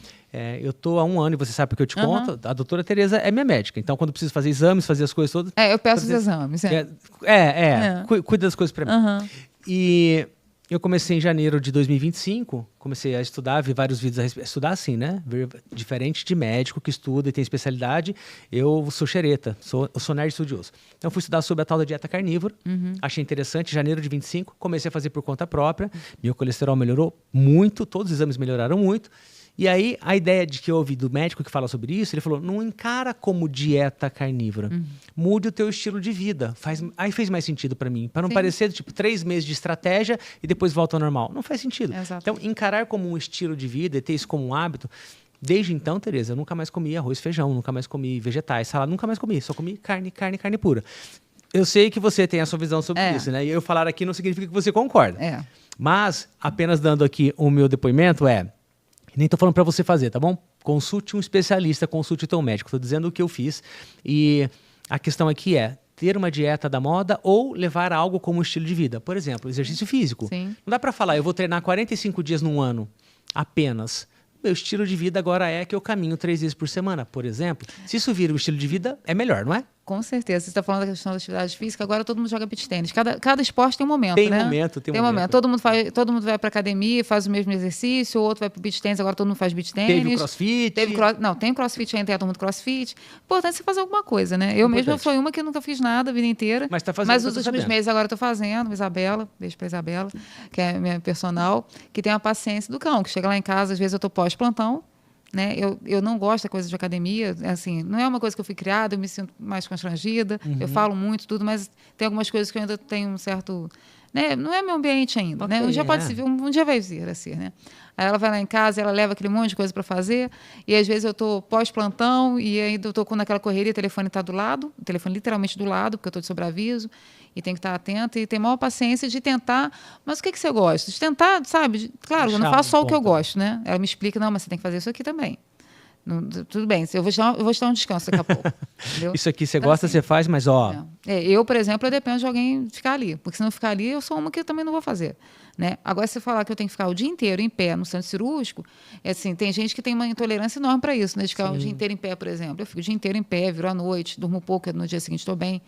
Eu tô há 1 ano e você sabe porque eu te conto. A doutora Tereza é minha médica. Então, quando eu preciso fazer exames, fazer as coisas todas... eu peço os exames. Cuida das coisas para mim. E... eu comecei em janeiro de 2025, comecei a estudar, vi vários vídeos a respeito. Estudar assim, né? Diferente de médico que estuda e tem especialidade, eu sou xereta, eu sou nerd estudioso. Então, fui estudar sobre a tal da dieta carnívora, achei interessante, janeiro de 25, comecei a fazer por conta própria, meu colesterol melhorou muito, todos os exames melhoraram muito. E aí, a ideia de que eu ouvi do médico que fala sobre isso, ele falou, não encara como dieta carnívora. Mude o teu estilo de vida. Aí fez mais sentido para mim. Para não parecer, 3 meses de estratégia e depois volta ao normal. Não faz sentido. Exato. Então, encarar como um estilo de vida e ter isso como um hábito... Desde então, Tereza, eu nunca mais comi arroz e feijão, nunca mais comi vegetais, salada, nunca mais comi. Só comi carne pura. Eu sei que você tem a sua visão sobre isso, né? E eu falar aqui não significa que você concorda. Mas, apenas dando aqui o meu depoimento nem tô falando para você fazer, tá bom? Consulte um especialista, consulte o teu médico. Tô dizendo o que eu fiz. E a questão aqui é ter uma dieta da moda ou levar algo como estilo de vida. Por exemplo, exercício físico. Sim. Não dá para falar, eu vou treinar 45 dias num ano apenas. Meu estilo de vida agora é que eu caminho 3 vezes por semana, por exemplo. Se isso vira um estilo de vida, é melhor, não é? Com certeza. Você está falando da questão da atividade física, agora todo mundo joga beach tênis. Cada esporte tem um momento, Tem né? momento. Todo mundo vai para academia, faz o mesmo exercício, o outro vai para o beach tênis, agora todo mundo faz beach tênis. Teve o crossfit. Não, tem o crossfit ainda, tem todo mundo crossfit. Importante você fazer alguma coisa, né? Eu mesma fui uma que nunca fiz nada a vida inteira. Mas está fazendo. Mas nos últimos meses agora eu estou fazendo. Isabela, beijo para Isabela, que é minha personal, que tem a paciência do cão, que chega lá em casa, às vezes eu estou pós-plantão, né? Eu não gosto da coisa de academia, assim, não é uma coisa que eu fui criada, eu me sinto mais constrangida, eu falo muito, tudo, mas tem algumas coisas que eu ainda tenho um certo... Né? Não é meu ambiente ainda, Okay, né? Um dia pode se vir, um dia vai vir a ser, né? Aí ela vai lá em casa, ela leva aquele monte de coisa para fazer, e às vezes eu estou pós-plantão, e ainda eu estou naquela correria, o telefone está do lado, o telefone literalmente do lado, porque eu estou de sobreaviso, e tem que estar atenta, e ter maior paciência de tentar. Mas o que você gosta? De tentar, sabe? Claro, eu não faço só o que eu gosto, né? Ela me explica, não, mas você tem que fazer isso aqui também. Não, tudo bem, eu vou te dar um descanso daqui a pouco. Isso aqui você gosta, assim, você faz, mas ó... Eu, por exemplo, eu dependo de alguém ficar ali, porque se não ficar ali, eu sou uma que eu também não vou fazer. Né? Agora, se você falar que eu tenho que ficar o dia inteiro em pé no centro cirúrgico, assim, tem gente que tem uma intolerância enorme para isso, né? De ficar o dia inteiro em pé, por exemplo. Eu fico o dia inteiro em pé, viro à noite, durmo pouco, no dia seguinte estou bem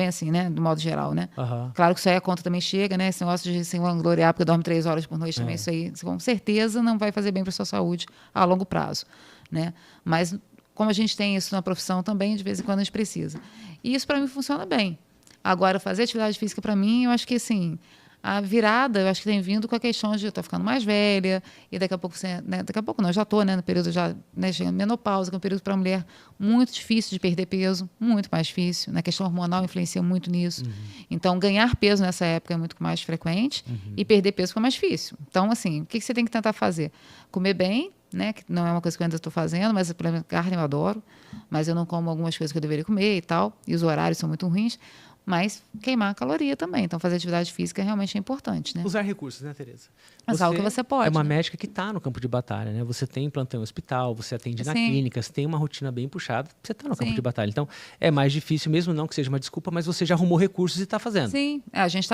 assim, né? Do modo geral, né? Claro que isso aí a conta também chega, né? Esse negócio de se vangloriar porque dorme 3 horas por noite também, isso aí, com certeza, não vai fazer bem para a sua saúde a longo prazo. Né? Mas como a gente tem isso na profissão também, de vez em quando a gente precisa. E isso para mim funciona bem. Agora, fazer atividade física para mim, eu acho que assim, a virada, eu acho que tem vindo com a questão de eu estou ficando mais velha, e daqui a pouco, né, daqui a pouco não, eu já estou, né, no período já, né, chegando menopausa, que é um período para a mulher muito difícil de perder peso, muito mais difícil, né, a questão hormonal influencia muito nisso. Então, ganhar peso nessa época é muito mais frequente, e perder peso fica mais difícil. Então, assim, o que você tem que tentar fazer? Comer bem, né, que não é uma coisa que eu ainda estou fazendo, mas, por exemplo, carne eu adoro, mas eu não como algumas coisas que eu deveria comer e tal, e os horários são muito ruins, mas queimar a caloria também. Então, fazer atividade física realmente é importante, né? Usar recursos, né, Tereza? Usar o que você pode. É uma né? médica que está no campo de batalha, né? Você tem plantão em hospital, você atende na clínica, você tem uma rotina bem puxada, você está no campo de batalha. Então, é mais difícil, mesmo não que seja uma desculpa, mas você já arrumou recursos e está fazendo. Sim, a gente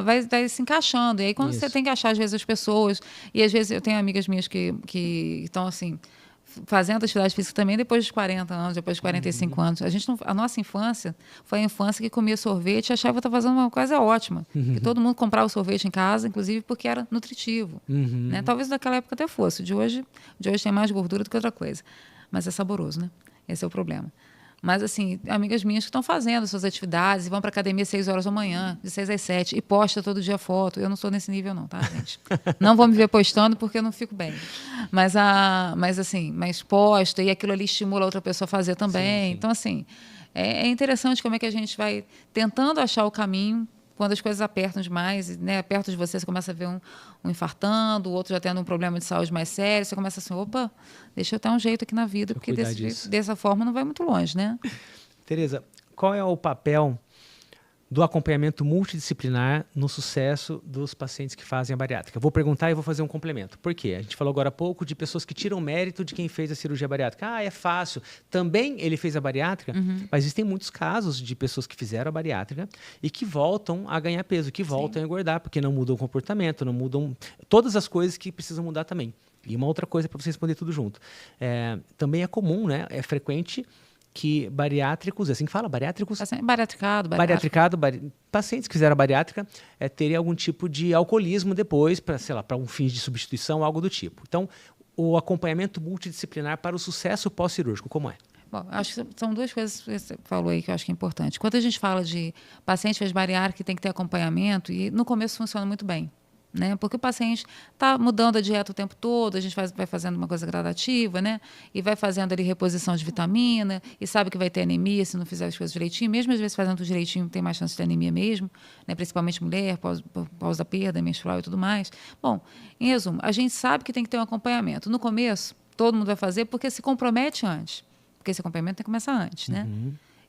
vai se encaixando. E aí, quando você tem que achar, às vezes, as pessoas... E, às vezes, eu tenho amigas minhas que estão, assim... fazendo atividade física também depois dos 40 anos, depois dos 45 anos. A nossa infância foi a infância que comia sorvete e achava que estava fazendo uma coisa ótima. Que todo mundo comprava sorvete em casa, inclusive porque era nutritivo. Né? Talvez naquela época até fosse. De hoje tem mais gordura do que outra coisa. Mas é saboroso, né? Esse é o problema. Mas, assim, amigas minhas que estão fazendo suas atividades e vão para a academia às 6 horas da manhã, de 6 às 7, e posta todo dia foto. Eu não sou nesse nível, não, tá, gente? Não vou me ver postando porque eu não fico bem. Mas posta, e aquilo ali estimula outra pessoa a fazer também. Sim. Então, assim, é interessante como é que a gente vai tentando achar o caminho. Quando as coisas apertam demais, né, perto de você começa a ver um infartando, o outro já tendo um problema de saúde mais sério, você começa assim, opa, deixa eu dar um jeito aqui na vida, porque dessa forma não vai muito longe, né? Tereza, qual é o papel do acompanhamento multidisciplinar no sucesso dos pacientes que fazem a bariátrica? Vou perguntar e vou fazer um complemento. Por quê? A gente falou agora há pouco de pessoas que tiram mérito de quem fez a cirurgia bariátrica. Ah, é fácil. Também ele fez a bariátrica, mas existem muitos casos de pessoas que fizeram a bariátrica e que voltam a ganhar peso, que voltam a engordar, porque não mudam o comportamento, não mudam todas as coisas que precisam mudar também. E uma outra coisa para você responder tudo junto. Também é comum, né? É frequente que bariátricos, assim que fala, bariátricos? Bariatricado, pacientes que fizeram a bariátrica terem algum tipo de alcoolismo depois, para um fim de substituição, algo do tipo. Então, o acompanhamento multidisciplinar para o sucesso pós-cirúrgico, como é? Bom, acho que são duas coisas que você falou aí que eu acho que é importante. Quando a gente fala de paciente que fez bariátrica que tem que ter acompanhamento, e no começo funciona muito bem. Né? Porque o paciente está mudando a dieta o tempo todo, a gente vai fazendo uma coisa gradativa, né? E vai fazendo ali reposição de vitamina, e sabe que vai ter anemia se não fizer as coisas direitinho, mesmo às vezes fazendo tudo direitinho, tem mais chance de ter anemia mesmo, né? Principalmente mulher, pós da perda menstrual e tudo mais. Bom, em resumo, a gente sabe que tem que ter um acompanhamento. No começo, todo mundo vai fazer porque se compromete antes, porque esse acompanhamento tem que começar antes, né?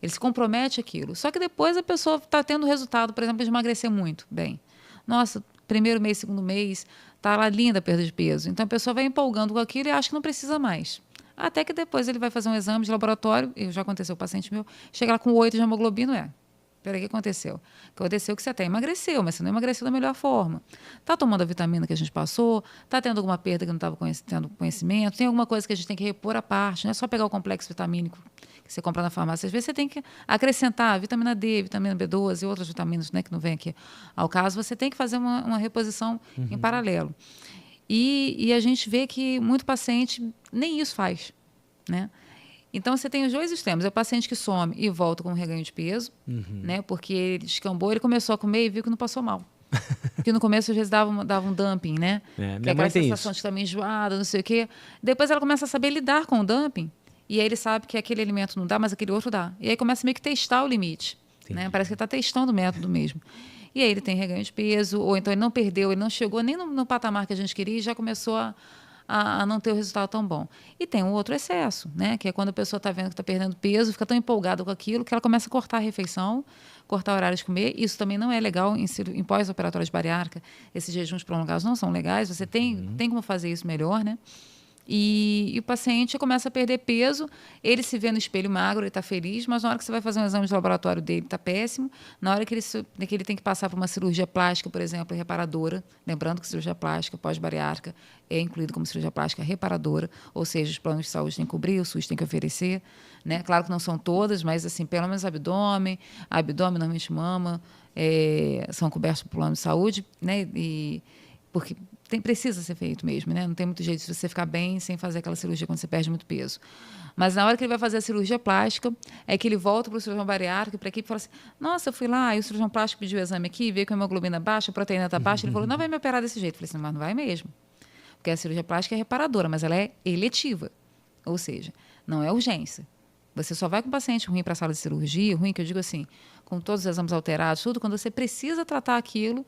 Ele se compromete aquilo. Só que depois a pessoa está tendo resultado, por exemplo, de emagrecer muito bem. Nossa, primeiro mês, segundo mês, está lá linda a perda de peso. Então, a pessoa vai empolgando com aquilo e acha que não precisa mais. Até que depois ele vai fazer um exame de laboratório, e já aconteceu, o paciente meu, chega lá com 8 de hemoglobina, peraí, o que aconteceu? Aconteceu que você até emagreceu, mas você não emagreceu da melhor forma. Está tomando a vitamina que a gente passou? Está tendo alguma perda que não estava tendo conhecimento? Tem alguma coisa que a gente tem que repor à parte? Não é só pegar o complexo vitamínico que você compra na farmácia. Às vezes você tem que acrescentar vitamina D, vitamina B12 e outras vitaminas, né, que não vem aqui ao caso. Você tem que fazer uma reposição em paralelo. E a gente vê que muito paciente nem isso faz, né? Então, você tem os dois extremos. É o paciente que some e volta com um reganho de peso, né? Porque ele descambou, ele começou a comer e viu que não passou mal. Porque no começo, às vezes, dava um dumping, né? Que é aquela sensação de estar meio enjoada, não sei o quê. Depois ela começa a saber lidar com o dumping. E aí ele sabe que aquele alimento não dá, mas aquele outro dá. E aí começa meio que testar o limite. Né? Parece que ele está testando o método mesmo. E aí ele tem reganho de peso, ou então ele não perdeu, ele não chegou nem no patamar que a gente queria e já começou a não ter o resultado tão bom. E tem um outro excesso, né? Que é quando a pessoa está vendo que está perdendo peso, fica tão empolgada com aquilo que ela começa a cortar a refeição, cortar o horário de comer. Isso também não é legal em pós-operatório de bariátrica. Esses jejuns prolongados não são legais. Você tem como fazer isso melhor, né? E o paciente começa a perder peso, ele se vê no espelho magro, ele está feliz, mas na hora que você vai fazer um exame de laboratório dele, está péssimo. Na hora que ele tem que passar por uma cirurgia plástica, por exemplo, reparadora, lembrando que cirurgia plástica pós-bariátrica é incluído como cirurgia plástica reparadora, ou seja, os planos de saúde têm que cobrir, o SUS tem que oferecer, né? Claro que não são todas, mas assim, pelo menos abdômen, normalmente mama, são cobertos por plano de saúde, né? Porque precisa ser feito mesmo, né? Não tem muito jeito de você ficar bem sem fazer aquela cirurgia quando você perde muito peso. Mas na hora que ele vai fazer a cirurgia plástica, é que ele volta para o cirurgião bariátrico, para a equipe e fala assim, nossa, eu fui lá, e o cirurgião plástico pediu o exame aqui, veio com a hemoglobina baixa, a proteína está baixa, ele falou, não vai me operar desse jeito. Eu falei assim, mas não vai mesmo. Porque a cirurgia plástica é reparadora, mas ela é eletiva. Ou seja, não é urgência. Você só vai com o paciente ruim para a sala de cirurgia, ruim que eu digo assim, com todos os exames alterados, tudo, quando você precisa tratar aquilo,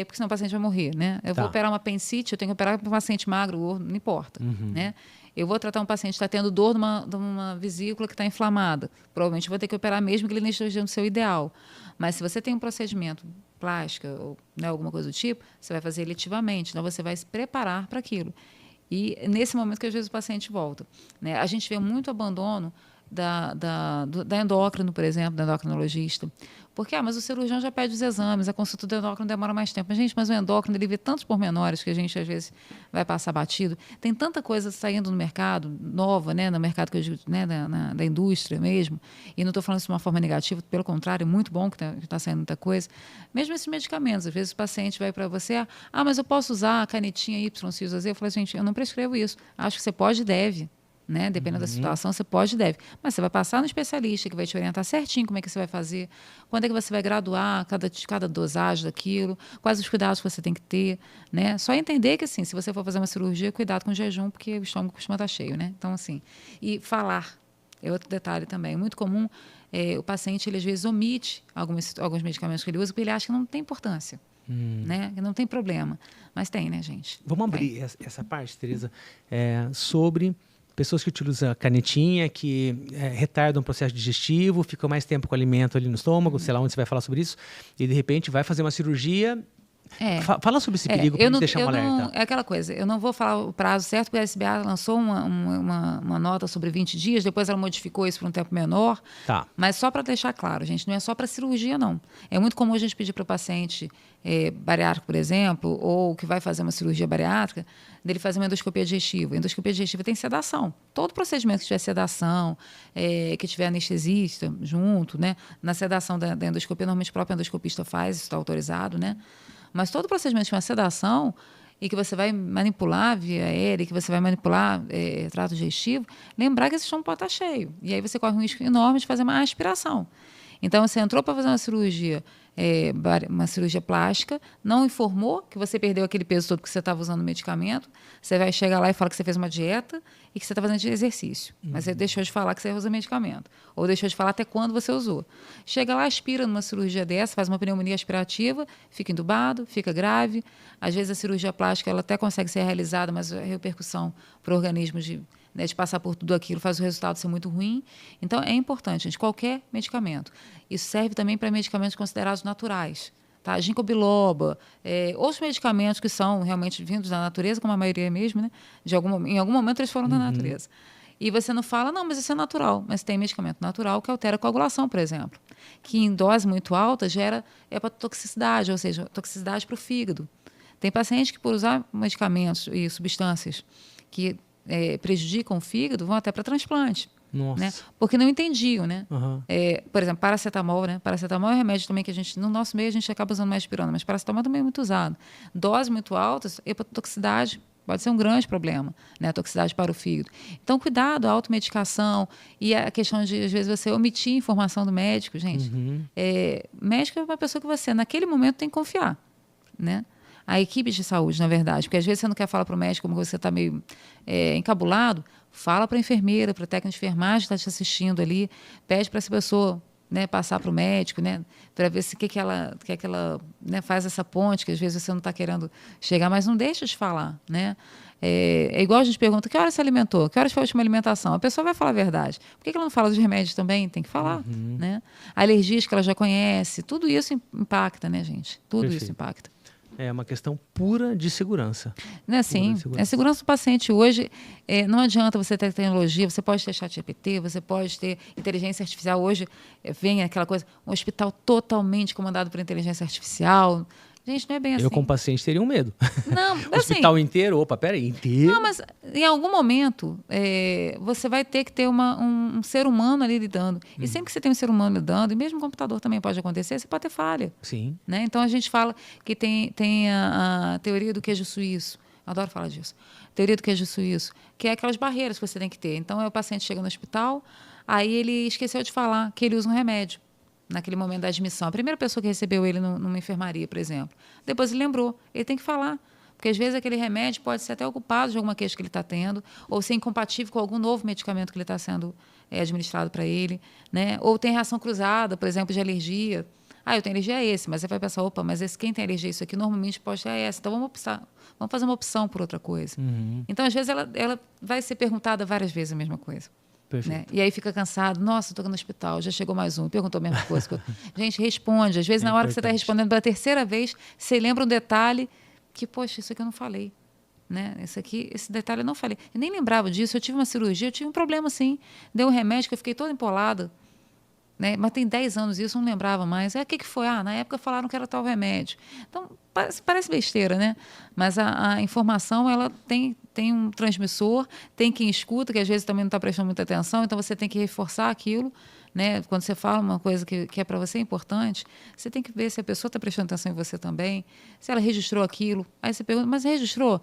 porque senão o paciente vai morrer, né? Eu vou operar uma apendicite, eu tenho que operar para um paciente magro, gordo, não importa, né? Eu vou tratar um paciente que está tendo dor de uma vesícula que está inflamada. Provavelmente eu vou ter que operar mesmo que ele não esteja no seu ideal. Mas se você tem um procedimento plástica ou, né, alguma coisa do tipo, você vai fazer eletivamente, então você vai se preparar para aquilo. E nesse momento que às vezes o paciente volta, né? A gente vê muito abandono da endócrino, por exemplo, da endocrinologista. Porque, mas o cirurgião já pede os exames, a consulta do endócrino demora mais tempo. Mas o endócrino, ele vê tantos pormenores que a gente, às vezes, vai passar batido. Tem tanta coisa saindo no mercado, nova, né, no mercado que eu digo, né, da indústria mesmo, e não estou falando isso de uma forma negativa, pelo contrário, é muito bom que está saindo muita coisa. Mesmo esses medicamentos, às vezes o paciente vai para você, mas eu posso usar a canetinha YXZ? Eu falo assim, gente, eu não prescrevo isso. Acho que você pode e deve. Né? Dependendo da situação, você pode e deve. Mas você vai passar no especialista que vai te orientar certinho como é que você vai fazer, quando é que você vai graduar cada dosagem daquilo, quais os cuidados que você tem que ter. Né? Só entender que, assim, se você for fazer uma cirurgia, cuidado com o jejum, porque o estômago costuma estar cheio. Né? Então, assim, e falar é outro detalhe também. É muito comum o paciente, ele às vezes omite alguns medicamentos que ele usa, porque ele acha que não tem importância. Né? Que não tem problema. Mas tem, né, gente? Vamos abrir essa parte, Tereza, sobre pessoas que utilizam canetinha, que retardam o processo digestivo, ficam mais tempo com o alimento ali no estômago, sei lá onde você vai falar sobre isso, e de repente vai fazer uma cirurgia. Fala sobre esse perigo para deixar um alerta. É aquela coisa, eu não vou falar o prazo certo, porque a SBA lançou uma nota sobre 20 dias, depois ela modificou isso para um tempo menor. Tá. Mas só para deixar claro, gente, não é só para cirurgia, não. É muito comum a gente pedir para o paciente bariátrico, por exemplo, ou que vai fazer uma cirurgia bariátrica, dele fazer uma endoscopia digestiva. A endoscopia digestiva tem sedação. Todo procedimento que tiver sedação, que tiver anestesista junto, né? Na sedação da endoscopia, normalmente o próprio endoscopista faz, isso está autorizado, né? Mas todo procedimento que tiver sedação e que você vai manipular via aérea, que você vai manipular trato digestivo, lembrar que esse estômago pode estar cheio. E aí você corre um risco enorme de fazer uma aspiração. Então, você entrou para fazer uma cirurgia plástica, não informou que você perdeu aquele peso todo porque você estava usando medicamento, você vai chegar lá e falar que você fez uma dieta e que você está fazendo exercício. Mas você deixou de falar que você usa medicamento. Ou deixou de falar até quando você usou. Chega lá, aspira numa cirurgia dessa, faz uma pneumonia aspirativa, fica entubado, fica grave. Às vezes a cirurgia plástica ela até consegue ser realizada, mas a repercussão para o organismo de passar por tudo aquilo faz o resultado ser muito ruim. Então, é importante, gente, qualquer medicamento. Isso serve também para medicamentos considerados naturais. Tá? Ginkgo biloba, outros medicamentos que são realmente vindos da natureza, como a maioria mesmo, né? Em algum momento eles foram da natureza. E você não fala, não, mas isso é natural. Mas tem medicamento natural que altera a coagulação, por exemplo, que em dose muito alta gera hepatotoxicidade, ou seja, toxicidade para o fígado. Tem pacientes que, por usar medicamentos e substâncias que prejudicam o fígado, vão até para transplante. Nossa. Né? Porque não entendiam, né? Uhum. Por exemplo, paracetamol, né? Paracetamol é um remédio também que no nosso meio a gente acaba usando mais pirona, mas paracetamol também é muito usado. Doses muito altas, hepatotoxicidade pode ser um grande problema, né? A toxicidade para o fígado. Então, cuidado, a automedicação e a questão de, às vezes, você omitir informação do médico, gente. Médico é uma pessoa que você, naquele momento, tem que confiar, né? A equipe de saúde, na verdade, porque às vezes você não quer falar para o médico como você está meio encabulado, fala para a enfermeira, para o técnico de enfermagem que está te assistindo ali, pede para essa pessoa, né, passar para o médico, né, para ver se que ela né, faz essa ponte, que às vezes você não está querendo chegar, mas não deixa de falar, né? É igual a gente pergunta, que hora você alimentou? Que hora foi a última alimentação? A pessoa vai falar a verdade. Por que ela não fala dos remédios também? Tem que falar, né? Alergias que ela já conhece, tudo isso impacta, né, gente? Tudo Perfeito. isso impacta. É uma questão pura de segurança. Né, sim. A segurança do paciente hoje, não adianta você ter tecnologia, você pode ter chat GPT, você pode ter inteligência artificial. Hoje vem aquela coisa, um hospital totalmente comandado por inteligência artificial. Gente, não é bem assim. Eu, como paciente, teria um medo. Não, o hospital inteiro, peraí, inteiro? Não, mas em algum momento você vai ter que ter um ser humano ali lidando. E sempre que você tem um ser humano lidando, e mesmo o computador também pode acontecer, você pode ter falha. Sim. Né? Então, a gente fala que tem a teoria do queijo suíço. Adoro falar disso. Teoria do queijo suíço, que é aquelas barreiras que você tem que ter. Então, o paciente chega no hospital, aí ele esqueceu de falar que ele usa um remédio naquele momento da admissão. A primeira pessoa que recebeu ele numa enfermaria, por exemplo. Depois ele lembrou. Ele tem que falar. Porque, às vezes, aquele remédio pode ser até ocupado de alguma queixa que ele está tendo, ou ser incompatível com algum novo medicamento que ele está sendo administrado para ele. Né? Ou tem reação cruzada, por exemplo, de alergia. Eu tenho alergia a esse, mas você vai pensar, mas quem tem alergia a isso aqui normalmente pode ter essa. Então, vamos fazer uma opção por outra coisa. Então, às vezes, ela vai ser perguntada várias vezes a mesma coisa. Né? E aí fica cansado. Nossa, estou no hospital, já chegou mais um. Perguntou a mesma coisa. Gente, responde. Às vezes, na hora que você está respondendo pela terceira vez, você lembra um detalhe que, poxa, isso aqui eu não falei. Né? Esse detalhe eu não falei. Eu nem lembrava disso. Eu tive uma cirurgia, eu tive um problema assim. Deu um remédio que eu fiquei toda empolada. Né? Mas tem 10 anos isso, eu não lembrava mais. O que foi? Na época falaram que era tal remédio. Então, parece besteira, né? Mas a informação, ela tem um transmissor, tem quem escuta, que às vezes também não está prestando muita atenção, então você tem que reforçar aquilo. Né? Quando você fala uma coisa que é para você importante, você tem que ver se a pessoa está prestando atenção em você também, se ela registrou aquilo. Aí você pergunta, mas registrou?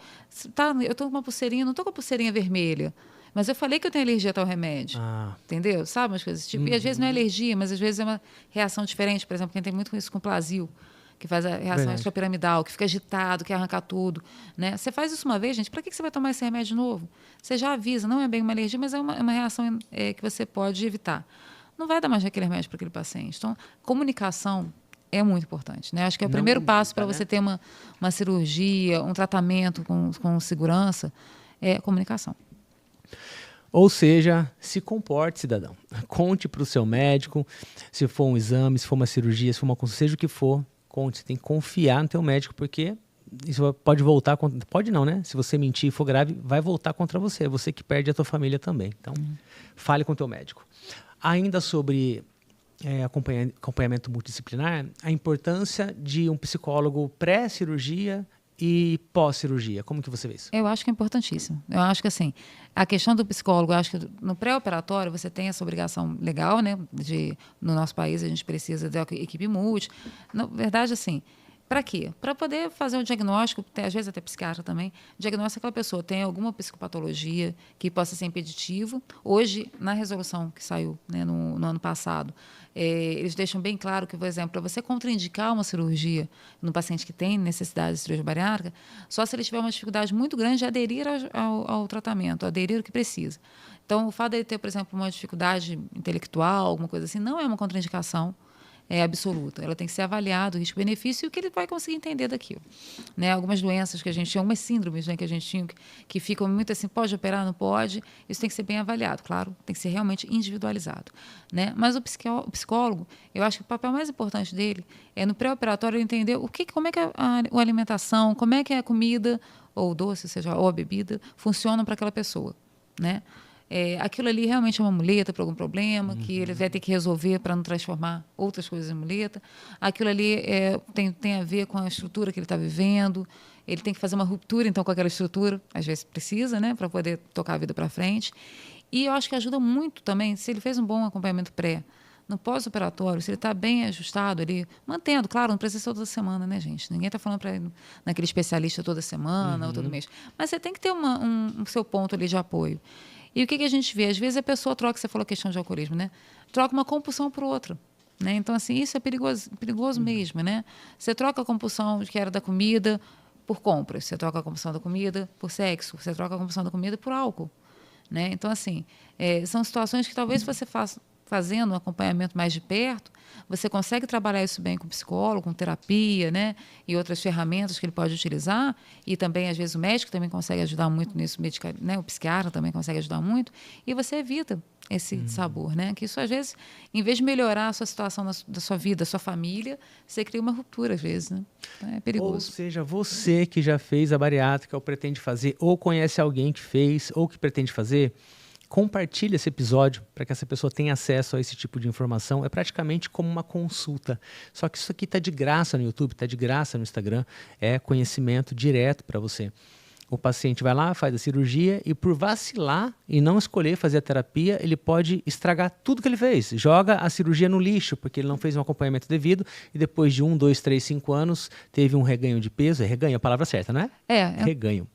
Eu estou com uma pulseirinha, não estou com a pulseirinha vermelha. Mas eu falei que eu tenho alergia a tal remédio. Entendeu? Sabe umas coisas tipo? E às vezes não é alergia, mas às vezes é uma reação diferente. Por exemplo, quem tem muito isso com Plasil, que faz a reação extrapiramidal, que fica agitado, quer arrancar tudo. Né? Você faz isso uma vez, gente, para que você vai tomar esse remédio de novo? Você já avisa, não é bem uma alergia, mas é uma reação que você pode evitar. Não vai dar mais aquele remédio para aquele paciente. Então, comunicação é muito importante. Né? Acho que é o primeiro passo para você ter uma cirurgia, um tratamento com segurança, é comunicação. Ou seja, se comporte, cidadão. Conte para o seu médico, se for um exame, se for uma cirurgia, se for uma consulta, seja o que for, conte. Você tem que confiar no teu médico, porque isso pode voltar... Pode não, né? Se você mentir e for grave, vai voltar contra você. É você que perde a tua família também. Então, fale com o teu médico. Ainda sobre acompanhamento multidisciplinar, a importância de um psicólogo pré-cirurgia e pós-cirurgia. Como que você vê isso? Eu acho que é importantíssimo. Eu acho que, assim, a questão do psicólogo, eu acho que no pré-operatório você tem essa obrigação legal, né? No nosso país a gente precisa de equipe multi. Na verdade, assim, para quê? Para poder fazer um diagnóstico, às vezes até psiquiatra também, diagnóstico aquela pessoa tem alguma psicopatologia que possa ser impeditivo. Hoje, na resolução que saiu, né, no ano passado, eles deixam bem claro que, por exemplo, para você contraindicar uma cirurgia no paciente que tem necessidade de cirurgia bariátrica, só se ele tiver uma dificuldade muito grande de aderir ao tratamento, aderir ao que precisa. Então, o fato de ele ter, por exemplo, uma dificuldade intelectual, alguma coisa assim, não é uma contraindicação absoluta. Ela tem que ser avaliada, o risco-benefício, e o que ele vai conseguir entender daquilo. Né? Algumas doenças que a gente tinha, algumas síndromes, né, que a gente tinha, que ficam muito assim, pode operar, não pode, isso tem que ser bem avaliado, claro, tem que ser realmente individualizado. Né? Mas o psicólogo, eu acho que o papel mais importante dele é no pré-operatório entender como é que a alimentação, como é que a comida, ou o doce, ou a bebida, funcionam para aquela pessoa. Né? Aquilo ali realmente é uma muleta para algum problema, que ele vai ter que resolver para não transformar outras coisas em muleta. Aquilo ali tem a ver com a estrutura que ele está vivendo. Ele tem que fazer uma ruptura, então, com aquela estrutura. Às vezes precisa, né, para poder tocar a vida para frente. E eu acho que ajuda muito também, se ele fez um bom acompanhamento no pós-operatório, se ele está bem ajustado ali, mantendo, claro, não precisa ser toda semana, né, gente? Ninguém está falando para ir naquele especialista toda semana ou todo mês. Mas você tem que ter um seu ponto ali de apoio. E o que a gente vê? Às vezes a pessoa troca, você falou questão de alcoolismo, né? Troca uma compulsão por outra. Né? Então, assim, isso é perigoso mesmo, né? Você troca a compulsão que era da comida por compras, você troca a compulsão da comida por sexo, você troca a compulsão da comida por álcool. Né? Então, assim, são situações que talvez você faça fazendo um acompanhamento mais de perto, você consegue trabalhar isso bem com o psicólogo, com terapia, né? E outras ferramentas que ele pode utilizar. E também, às vezes, o médico também consegue ajudar muito nisso, né? O psiquiatra também consegue ajudar muito. E você evita esse dissabor, né? Que isso, às vezes, em vez de melhorar a sua situação da sua vida, da sua família, você cria uma ruptura, às vezes, né? Então, é perigoso. Ou seja, você que já fez a bariátrica ou pretende fazer, ou conhece alguém que fez ou que pretende fazer, compartilhe esse episódio para que essa pessoa tenha acesso a esse tipo de informação. É praticamente como uma consulta. Só que isso aqui está de graça no YouTube, está de graça no Instagram. É conhecimento direto para você. O paciente vai lá, faz a cirurgia e por vacilar e não escolher fazer a terapia, ele pode estragar tudo que ele fez. Joga a cirurgia no lixo, porque ele não fez um acompanhamento devido e depois de 1, 2, 3, 5 anos teve um reganho de peso. É reganho a palavra certa, não é? Reganho.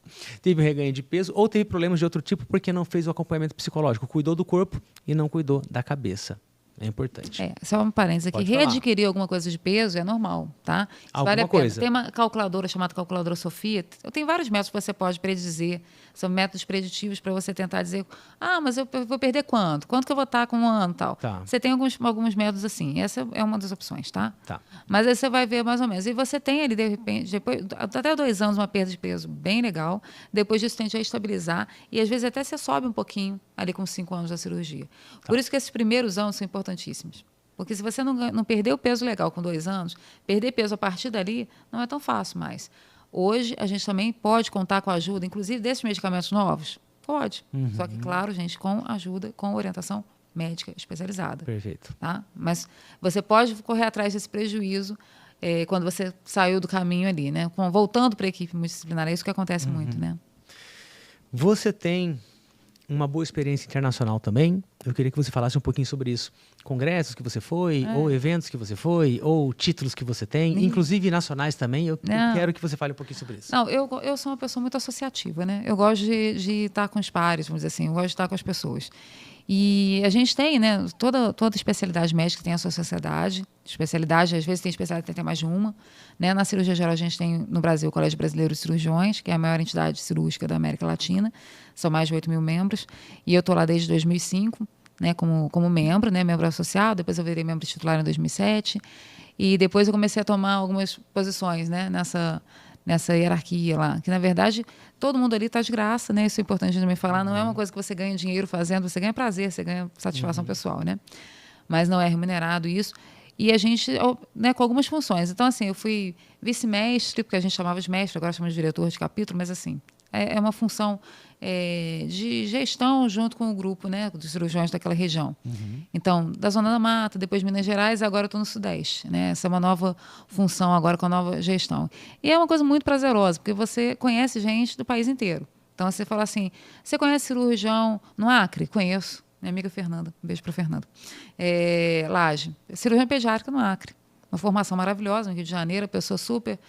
Teve um reganho de peso ou teve problemas de outro tipo porque não fez o acompanhamento psicológico. Cuidou do corpo e não cuidou da cabeça. É importante. Só um parênteses aqui. Pode falar. Readquirir alguma coisa de peso é normal, tá? Isso Alguma vale a pena. coisa. Tem uma calculadora chamada calculadora Sofia. Eu tenho vários métodos que você pode predizer. São métodos preditivos para você tentar dizer, mas eu vou perder quanto? Quanto que eu vou estar com um ano e tal? Tá. Você tem alguns métodos assim. Essa é uma das opções, tá? Tá. Mas aí você vai ver mais ou menos. E você tem ali, de repente, depois, até 2 anos, uma perda de peso bem legal. Depois disso, tende a estabilizar. E às vezes até você sobe um pouquinho ali com 5 anos da cirurgia. Tá. Por isso que esses primeiros anos são importantíssimos. Porque se você não perder o peso legal com 2 anos, perder peso a partir dali não é tão fácil mais. Hoje, a gente também pode contar com a ajuda, inclusive desses medicamentos novos? Pode. Só que, claro, gente, com ajuda, com orientação médica especializada. Perfeito. Tá? Mas você pode correr atrás desse prejuízo quando você saiu do caminho ali, né? Voltando para a equipe multidisciplinar, é isso que acontece muito, né? Você tem uma boa experiência internacional também. Eu queria que você falasse um pouquinho sobre isso. Congressos que você foi, ou eventos que você foi, ou títulos que você tem, inclusive nacionais também. Eu quero que você fale um pouquinho sobre isso. Não, eu sou uma pessoa muito associativa, né? Eu gosto de estar com os pares, vamos dizer assim. Eu gosto de estar com as pessoas. E a gente tem, né? Toda especialidade médica tem a sua sociedade. Especialidade, às vezes tem especialidade que tem mais de uma. Né? Na cirurgia geral, a gente tem no Brasil o Colégio Brasileiro de Cirurgiões, que é a maior entidade cirúrgica da América Latina. São mais de 8 mil membros. E eu estou lá desde 2005, né? como membro, né? Membro associado. Depois eu virei membro titular em 2007. E depois eu comecei a tomar algumas posições, né? Nessa hierarquia lá, que na verdade todo mundo ali está de graça, né? Isso é importante também falar, não é uma coisa que você ganha dinheiro fazendo, você ganha prazer, você ganha satisfação pessoal, né? Mas não é remunerado isso. E a gente, né, com algumas funções. Então, assim, eu fui vice-mestre, porque a gente chamava de mestre, agora chamamos de diretor de capítulo, mas assim, é uma função de gestão junto com o grupo, né, dos cirurgiões daquela região. Então, da Zona da Mata, depois Minas Gerais, agora eu estou no Sudeste. Né? Essa é uma nova função agora com a nova gestão. E é uma coisa muito prazerosa, porque você conhece gente do país inteiro. Então, você fala assim, você conhece cirurgião no Acre? Conheço. Minha amiga Fernanda, um beijo para Fernanda. Laje, cirurgião pediátrica no Acre. Uma formação maravilhosa no Rio de Janeiro, pessoa super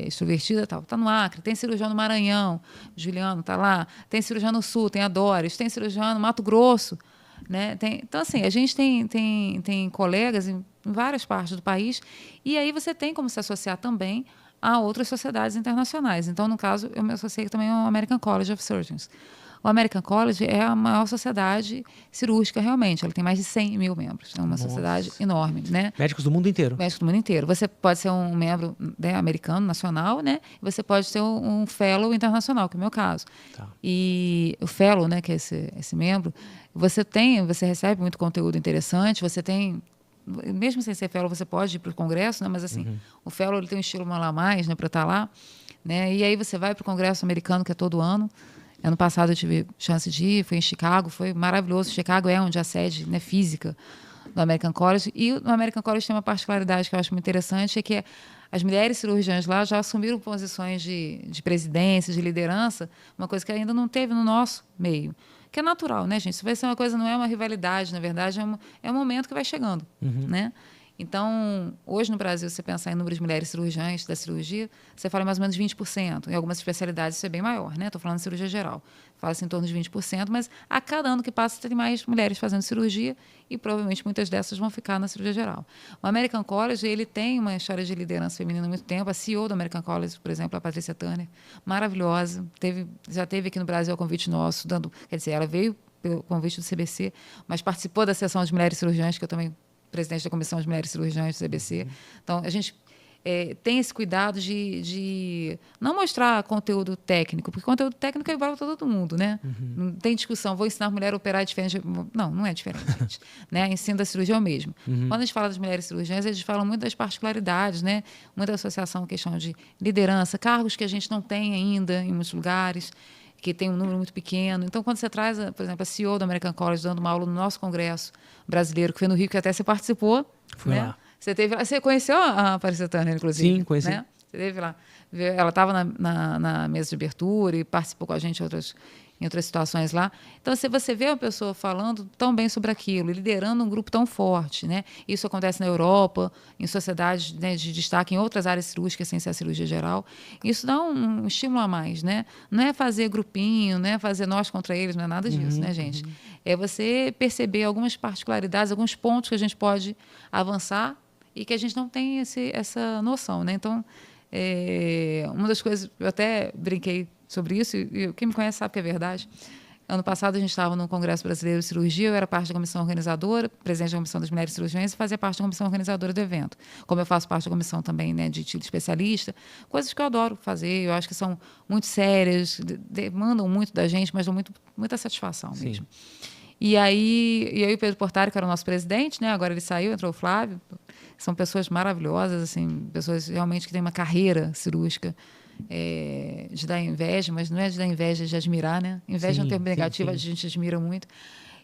extrovertida e tal. Está no Acre, tem cirurgião no Maranhão, Juliano está lá, tem cirurgião no Sul, tem a Doris, tem cirurgião no Mato Grosso. Né? Então, assim, a gente tem colegas em várias partes do país e aí você tem como se associar também a outras sociedades internacionais. Então, no caso, eu me associei também ao American College of Surgeons. O American College é a maior sociedade cirúrgica, realmente. Ela tem mais de 100 mil membros. É uma sociedade enorme, né? Médicos do mundo inteiro. Médicos do mundo inteiro. Você pode ser um membro americano, nacional, né? Você pode ser um fellow internacional, que é o meu caso. Tá. E o fellow, né, que é esse membro, você recebe muito conteúdo interessante, você tem... Mesmo sem ser fellow, você pode ir para o congresso, né? Mas assim, o fellow ele tem um estilo a mais, né, para estar lá. Né? E aí você vai para o congresso americano, que é todo ano. Ano passado eu tive chance de ir, fui em Chicago, foi maravilhoso. Chicago é onde a sede, né, física do American College. E no American College tem uma particularidade que eu acho muito interessante, é que as mulheres cirurgiãs lá já assumiram posições de presidência, de liderança, uma coisa que ainda não teve no nosso meio. que é natural, né, gente? Isso vai ser uma coisa, não é uma rivalidade, na verdade, é um momento que vai chegando, né? Então, hoje no Brasil, se você pensar em número de mulheres cirurgiãs da cirurgia, você fala mais ou menos 20%. Em algumas especialidades isso é bem maior, né? Estou falando de cirurgia geral. Fala-se em torno de 20%, mas a cada ano que passa tem mais mulheres fazendo cirurgia e provavelmente muitas dessas vão ficar na cirurgia geral. O American College, ele tem uma história de liderança feminina há muito tempo. A CEO do American College, por exemplo, a Patrícia Turner, maravilhosa. Já teve aqui no Brasil a convite nosso, quer dizer, ela veio pelo convite do CBC, mas participou da sessão de mulheres cirurgiãs, que eu também presidente da Comissão de Mulheres Cirurgiãs do CBC. Então, a gente tem esse cuidado de não mostrar conteúdo técnico, porque conteúdo técnico é igual para todo mundo, né? Não tem discussão, vou ensinar a mulher a operar diferente. Não é diferente, gente. Né? Ensino da cirurgia é o mesmo. Quando a gente fala das mulheres cirurgiãs, eles falam muito das particularidades, né? Muita associação, questão de liderança, cargos que a gente não tem ainda em muitos lugares, que tem um número muito pequeno. Então, quando você traz, por exemplo, a CEO do American College dando uma aula no nosso congresso brasileiro, que foi no Rio, que até você participou. Fui lá. Você conheceu a Patrícia Turner, inclusive? Sim, conheci. Né? Você esteve lá. Ela estava na mesa de abertura e participou com a gente em outras situações lá. Então, se você vê uma pessoa falando tão bem sobre aquilo, liderando um grupo tão forte, né? Isso acontece na Europa, em sociedades, né, de destaque, em outras áreas cirúrgicas, sem ser a cirurgia geral. Isso dá um estímulo a mais, né? Não é fazer grupinho, não é fazer nós contra eles, não é nada disso, né, gente? É você perceber algumas particularidades, alguns pontos que a gente pode avançar e que a gente não tem essa noção, né? Então, uma das coisas, eu até brinquei sobre isso, e quem me conhece sabe que é verdade. Ano passado a gente estava no Congresso Brasileiro de Cirurgia, eu era parte da comissão organizadora, presidente da Comissão das Mulheres Cirurgiãs, e fazia parte da comissão organizadora do evento. Como eu faço parte da comissão também, né, de especialista, coisas que eu adoro fazer, eu acho que são muito sérias, demandam muito da gente, mas dão muita satisfação mesmo. E aí o Pedro Portari, que era o nosso presidente, né, agora ele saiu, entrou o Flávio, são pessoas maravilhosas, assim, pessoas realmente que têm uma carreira cirúrgica, de dar inveja, mas não é de dar inveja, de admirar, né? Inveja é um termo negativo, a gente admira muito.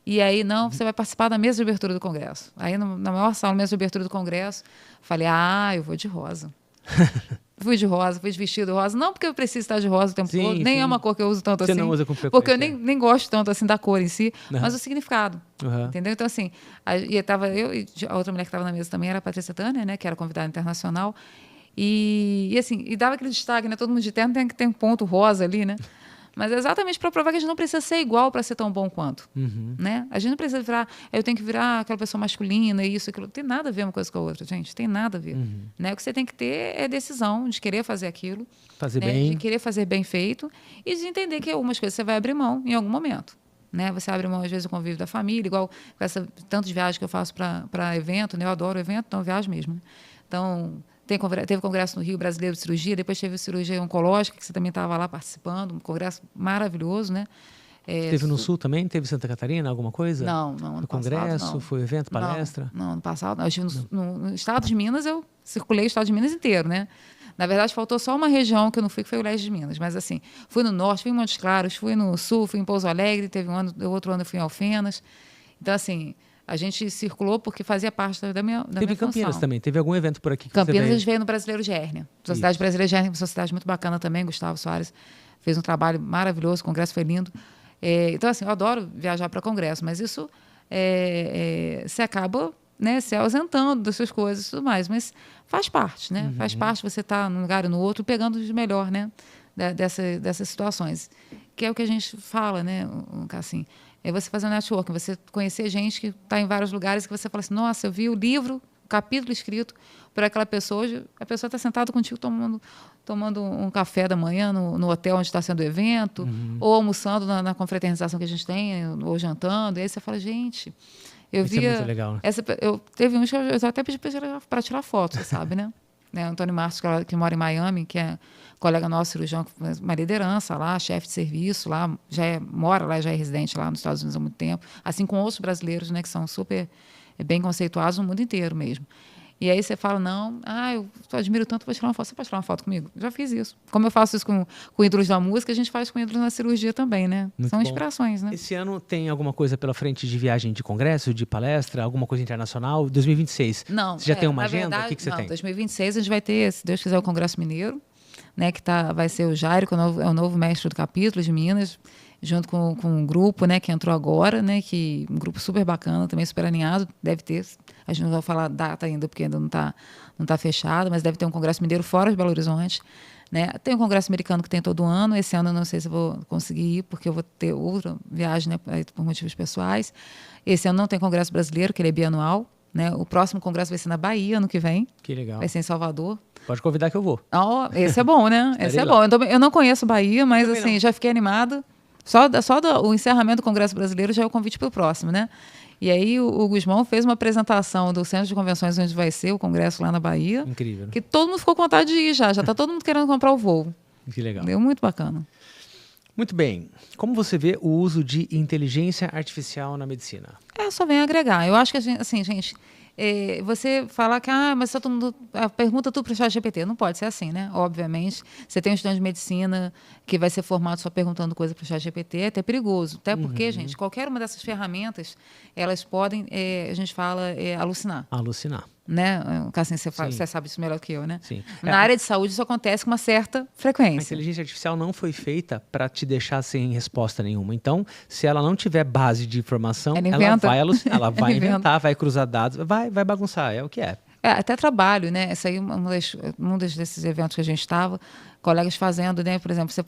E aí, você vai participar da mesa de abertura do Congresso. Aí, na maior sala, mesa de abertura do Congresso, falei, eu vou de rosa. Fui de rosa, fui de vestido rosa. Não porque eu preciso estar de rosa o tempo todo, nem é uma cor que eu uso tanto assim. Você não usa com frequência. Porque eu nem gosto tanto assim da cor em si, mas o significado. Entendeu? Então, assim, eu e a outra mulher que estava na mesa também era a Patrícia Turner, né, que era convidada internacional. E dava aquele destaque, né? Todo mundo de terno tem que ter um ponto rosa ali, né? Mas é exatamente para provar que a gente não precisa ser igual para ser tão bom quanto. Né? A gente não precisa virar, eu tenho que virar aquela pessoa masculina, isso, aquilo. Não tem nada a ver uma coisa com a outra, gente. Tem nada a ver. Né? O que você tem que ter é decisão de querer fazer aquilo. Fazer bem. De querer fazer bem feito e de entender que algumas coisas você vai abrir mão em algum momento. Né? Você abre mão, às vezes, do convívio da família, igual com tanto de viagem que eu faço para evento, né? Eu adoro evento, então eu viajo mesmo. Né? Então, teve congresso no Rio Brasileiro de Cirurgia, depois teve cirurgia oncológica, que você também estava lá participando, um congresso maravilhoso, né? Teve no Sul também? Teve em Santa Catarina, alguma coisa? Não. Foi congresso, não. Foi evento, palestra? Não, ano passado, eu estive no estado de Minas, eu circulei o estado de Minas inteiro, né? Na verdade, faltou só uma região que eu não fui, que foi o Leste de Minas. Mas, assim, fui no Norte, fui em Montes Claros, fui no Sul, fui em Pouso Alegre, outro ano eu fui em Alfenas. Então, assim, a gente circulou porque fazia parte da minha função. Teve Campinas também, teve algum evento por aqui que Campinas, você veio? a gente veio no Brasileiro de Hérnia. Sociedade Brasileira de Hérnia, uma sociedade muito bacana também, Gustavo Soares fez um trabalho maravilhoso, o congresso foi lindo. Então, assim, eu adoro viajar para congresso, mas isso você acaba, né, se ausentando das suas coisas e tudo mais, mas faz parte, né? Faz parte você estar num lugar e no outro pegando de melhor, né, dessas situações, que é o que a gente fala, né, assim, é você fazer um networking, você conhecer gente que está em vários lugares, que você fala assim, nossa, eu vi o livro, o capítulo escrito por aquela pessoa, hoje a pessoa está sentada contigo tomando um café da manhã no hotel onde está sendo o evento, ou almoçando na confraternização que a gente tem, ou jantando, e aí você fala, gente, Isso é muito legal, né? Teve uns que eu até pedi para tirar foto, você sabe, né? Antônio Marcos, que mora em Miami, que é colega nosso, cirurgião, uma liderança lá, chefe de serviço lá, mora lá, já é residente lá nos Estados Unidos há muito tempo, assim como outros brasileiros, né, que são super bem conceituados no mundo inteiro mesmo. E aí você fala, eu admiro tanto, vou tirar uma foto. Você pode tirar uma foto comigo? Já fiz isso. Como eu faço isso com ídolos da música, a gente faz com ídolos na cirurgia também, né? Muito São bom. Inspirações, né? Esse ano tem alguma coisa pela frente de viagem de congresso, de palestra, alguma coisa internacional? 2026? Não. Você já tem uma agenda? Verdade, o que você tem? 2026 a gente vai ter, se Deus quiser, o Congresso Mineiro, né? Que vai ser o Jairo, que é o novo mestre do capítulo de Minas. junto com um grupo, né, que entrou agora, né, um grupo super bacana, também super alinhado, deve ter, a gente não vai falar data ainda, porque ainda não tá fechado, mas deve ter um congresso mineiro fora de Belo Horizonte, né? Tem um congresso americano que tem todo ano, esse ano eu não sei se eu vou conseguir ir, porque eu vou ter outra viagem, né, por motivos pessoais. Esse ano não tem congresso brasileiro, que ele é bianual, né? O próximo congresso vai ser na Bahia, ano que vem. Que legal. Vai ser em Salvador. Pode convidar que eu vou. Oh, esse é bom, né? Esse é bom. Eu não conheço Bahia, mas assim, já fiquei animada. Só o encerramento do Congresso Brasileiro já é o convite para o próximo, né? E aí o Gusmão fez uma apresentação do Centro de Convenções onde vai ser o congresso lá na Bahia. Incrível. Que todo mundo ficou com vontade de ir já. Já está todo mundo querendo comprar o voo. Que legal. Deu muito bacana. Muito bem. Como você vê o uso de inteligência artificial na medicina? Só vem agregar. Eu acho que, assim, gente... você falar que mas só todo mundo pergunta tudo para o ChatGPT. Não pode ser assim, né? Obviamente. Você tem um estudante de medicina que vai ser formado só perguntando coisa para o ChatGPT, é até perigoso. Até porque, gente, qualquer uma dessas ferramentas, elas podem, a gente fala, alucinar. Alucinar. Né? Assim, você sabe isso melhor que eu, né? Sim. Na área de saúde isso acontece com uma certa frequência. A inteligência artificial não foi feita para te deixar sem resposta nenhuma. Então, se ela não tiver base de informação, ela vai inventar, vai cruzar dados, vai bagunçar, é o que é. Até trabalho, né? Esse aí, um desses eventos que a gente estava, colegas fazendo, né? Por exemplo, você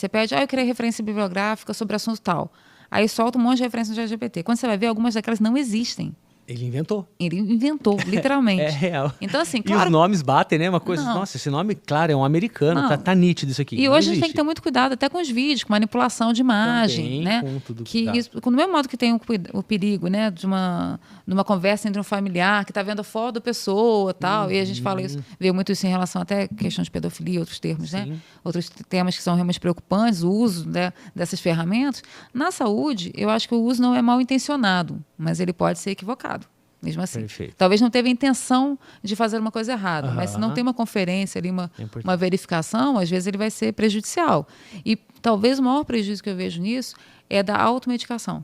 pede, eu queria referência bibliográfica sobre assunto tal. Aí solta um monte de referência no ChatGPT. Quando você vai ver, algumas daquelas não existem. Ele inventou. Ele inventou, literalmente. É real. Então, assim, claro... E os nomes batem, né? Uma coisa, nossa, esse nome, claro, é um americano, tá nítido isso aqui. E hoje a gente tem que ter muito cuidado até com os vídeos, com manipulação de imagem, também, né? Com tudo do mesmo modo que tem o perigo, né? De uma conversa entre um familiar que está vendo a foto da pessoa, tal, e a gente fala isso, vê muito isso em relação até a questão de pedofilia, outros termos, né? Outros temas que são realmente preocupantes, o uso, né, dessas ferramentas. Na saúde, eu acho que o uso não é mal intencionado, mas ele pode ser equivocado. Mesmo assim. Perfeito. Talvez não teve a intenção de fazer uma coisa errada, mas se não tem uma conferência ali, uma verificação, às vezes ele vai ser prejudicial. E talvez o maior prejuízo que eu vejo nisso é da automedicação.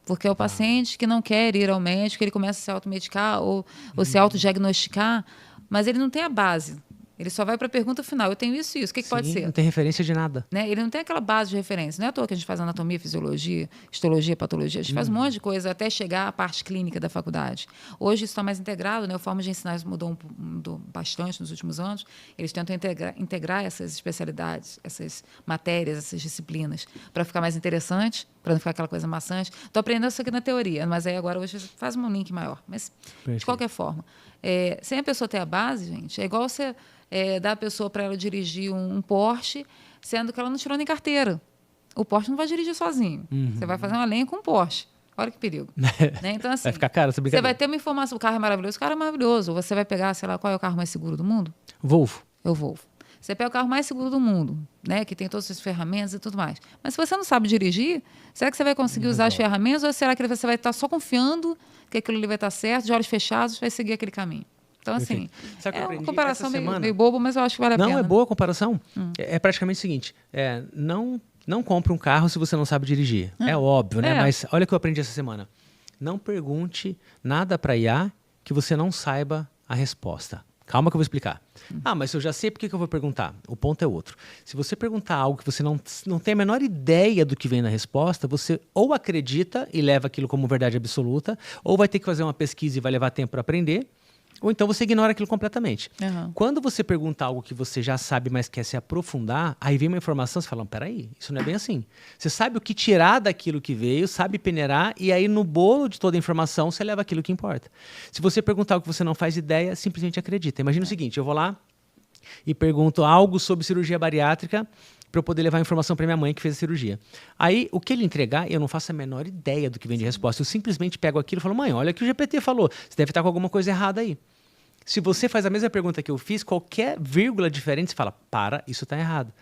Porque é o paciente que não quer ir ao médico, ele começa a se automedicar ou se autodiagnosticar, mas ele não tem a base. Ele só vai para a pergunta final. Eu tenho isso e isso. O que pode ser? Não tem referência de nada. Né? Ele não tem aquela base de referência. Não é à toa que a gente faz anatomia, fisiologia, histologia, patologia. A gente faz um monte de coisa até chegar à parte clínica da faculdade. Hoje isso está mais integrado, né? A forma de ensinar mudou bastante nos últimos anos. Eles tentam integrar essas especialidades, essas matérias, essas disciplinas, para ficar mais interessante, para não ficar aquela coisa maçante. Estou aprendendo isso aqui na teoria, mas aí agora hoje faz um link maior. Mas, de qualquer forma, sem a pessoa ter a base, gente, é igual você... dar a pessoa para ela dirigir um Porsche, sendo que ela não tirou nem carteira. O Porsche não vai dirigir sozinho. Você vai fazer uma lenha com um Porsche. Olha que perigo. Né? Então, assim, vai ficar caro essa brincadeira. Você vai ter uma informação, o carro é maravilhoso, o carro é maravilhoso. Você vai pegar, sei lá, qual é o carro mais seguro do mundo? Volvo. É o Volvo. Você pega o carro mais seguro do mundo, né, que tem todas essas ferramentas e tudo mais. Mas se você não sabe dirigir, será que você vai conseguir usar as ferramentas ou será que você vai estar só confiando que aquilo ali vai estar certo, de olhos fechados, vai seguir aquele caminho? Então, assim, é uma comparação meio bobo, mas eu acho que vale a pena. Não, é boa a comparação. É praticamente o seguinte, não compre um carro se você não sabe dirigir. É óbvio, né? Mas olha o que eu aprendi essa semana. Não pergunte nada para IA que você não saiba a resposta. Calma que eu vou explicar. Mas se eu já sei, por que eu vou perguntar? O ponto é outro. Se você perguntar algo que você não tem a menor ideia do que vem na resposta, você ou acredita e leva aquilo como verdade absoluta, ou vai ter que fazer uma pesquisa e vai levar tempo para aprender, ou então você ignora aquilo completamente. Quando você pergunta algo que você já sabe, mas quer se aprofundar, aí vem uma informação, você fala, peraí, isso não é bem assim. Você sabe o que tirar daquilo que veio, sabe peneirar, e aí no bolo de toda a informação, você leva aquilo que importa. Se você perguntar algo que você não faz ideia, simplesmente acredita. Imagina o seguinte, eu vou lá e pergunto algo sobre cirurgia bariátrica para eu poder levar a informação para minha mãe que fez a cirurgia. Aí, o que ele entregar, eu não faço a menor ideia do que vem de resposta. Eu simplesmente pego aquilo e falo, mãe, olha o que o GPT falou. Você deve estar com alguma coisa errada aí. Se você faz a mesma pergunta que eu fiz, qualquer vírgula diferente, você fala, isso está errado.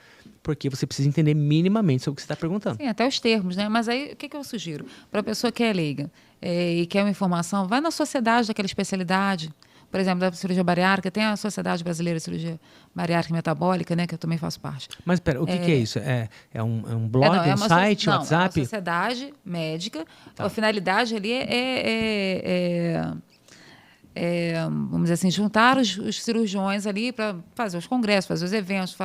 Porque você precisa entender minimamente sobre o que você está perguntando. Sim, até os termos, né? Mas aí, o que eu sugiro? Para a pessoa que é leiga e quer uma informação, vai na sociedade daquela especialidade. Por exemplo, da cirurgia bariátrica, tem a Sociedade Brasileira de Cirurgia Bariátrica e Metabólica, né, que eu também faço parte. Mas, espera, o que é isso? É um blog, um site, um WhatsApp? É uma sociedade médica. Tá. A finalidade ali vamos dizer assim, juntar os cirurgiões ali para fazer os congressos, fazer os eventos,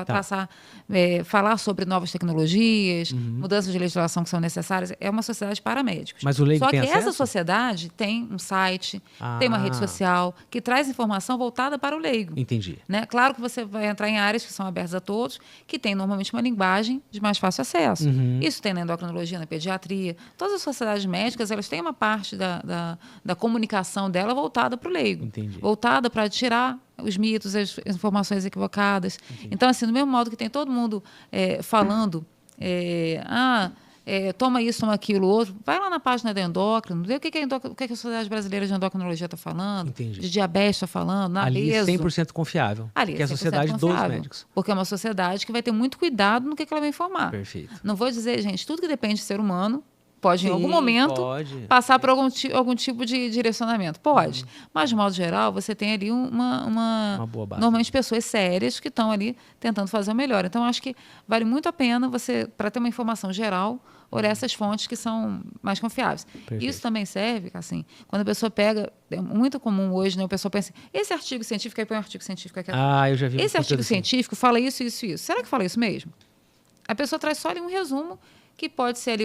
falar sobre novas tecnologias, mudanças de legislação que são necessárias. É uma sociedade para médicos. Mas o leigo Só tem que acesso? essa sociedade tem um site, tem uma rede social que traz informação voltada para o leigo. Entendi. Né? Claro que você vai entrar em áreas que são abertas a todos, que tem normalmente uma linguagem de mais fácil acesso. Isso tem na endocrinologia, na pediatria. Todas as sociedades médicas, elas têm uma parte da comunicação dela voltada para o leigo. Entendi. Voltada para tirar os mitos, as informações equivocadas. Entendi. Então, assim, do mesmo modo que tem todo mundo falando, toma isso, toma aquilo, outro, vai lá na página da endócrino, vê o que a Sociedade Brasileira de Endocrinologia está falando, Entendi. de diabetes está falando, na Ali peso. 100% confiável. Ali, que é a sociedade dos médicos. Porque é uma sociedade que vai ter muito cuidado no que ela vai informar. Perfeito. Não vou dizer, gente, tudo que depende de ser humano pode, Sim, em algum momento, pode. passar por algum tipo de direcionamento. Pode. Mas, de modo geral, você tem ali uma boa base. normalmente pessoas sérias que estão ali tentando fazer o melhor. Então, acho que vale muito a pena você, para ter uma informação geral, olhar essas fontes que são mais confiáveis. Perfeito. Isso também serve, assim, quando a pessoa pega, é muito comum hoje, né, o pessoal pensa, esse artigo científico, aí põe um artigo científico aqui. Eu já vi. Esse artigo assim. científico fala isso, isso, isso. Será que fala isso mesmo? A pessoa traz só ali um resumo, que pode ser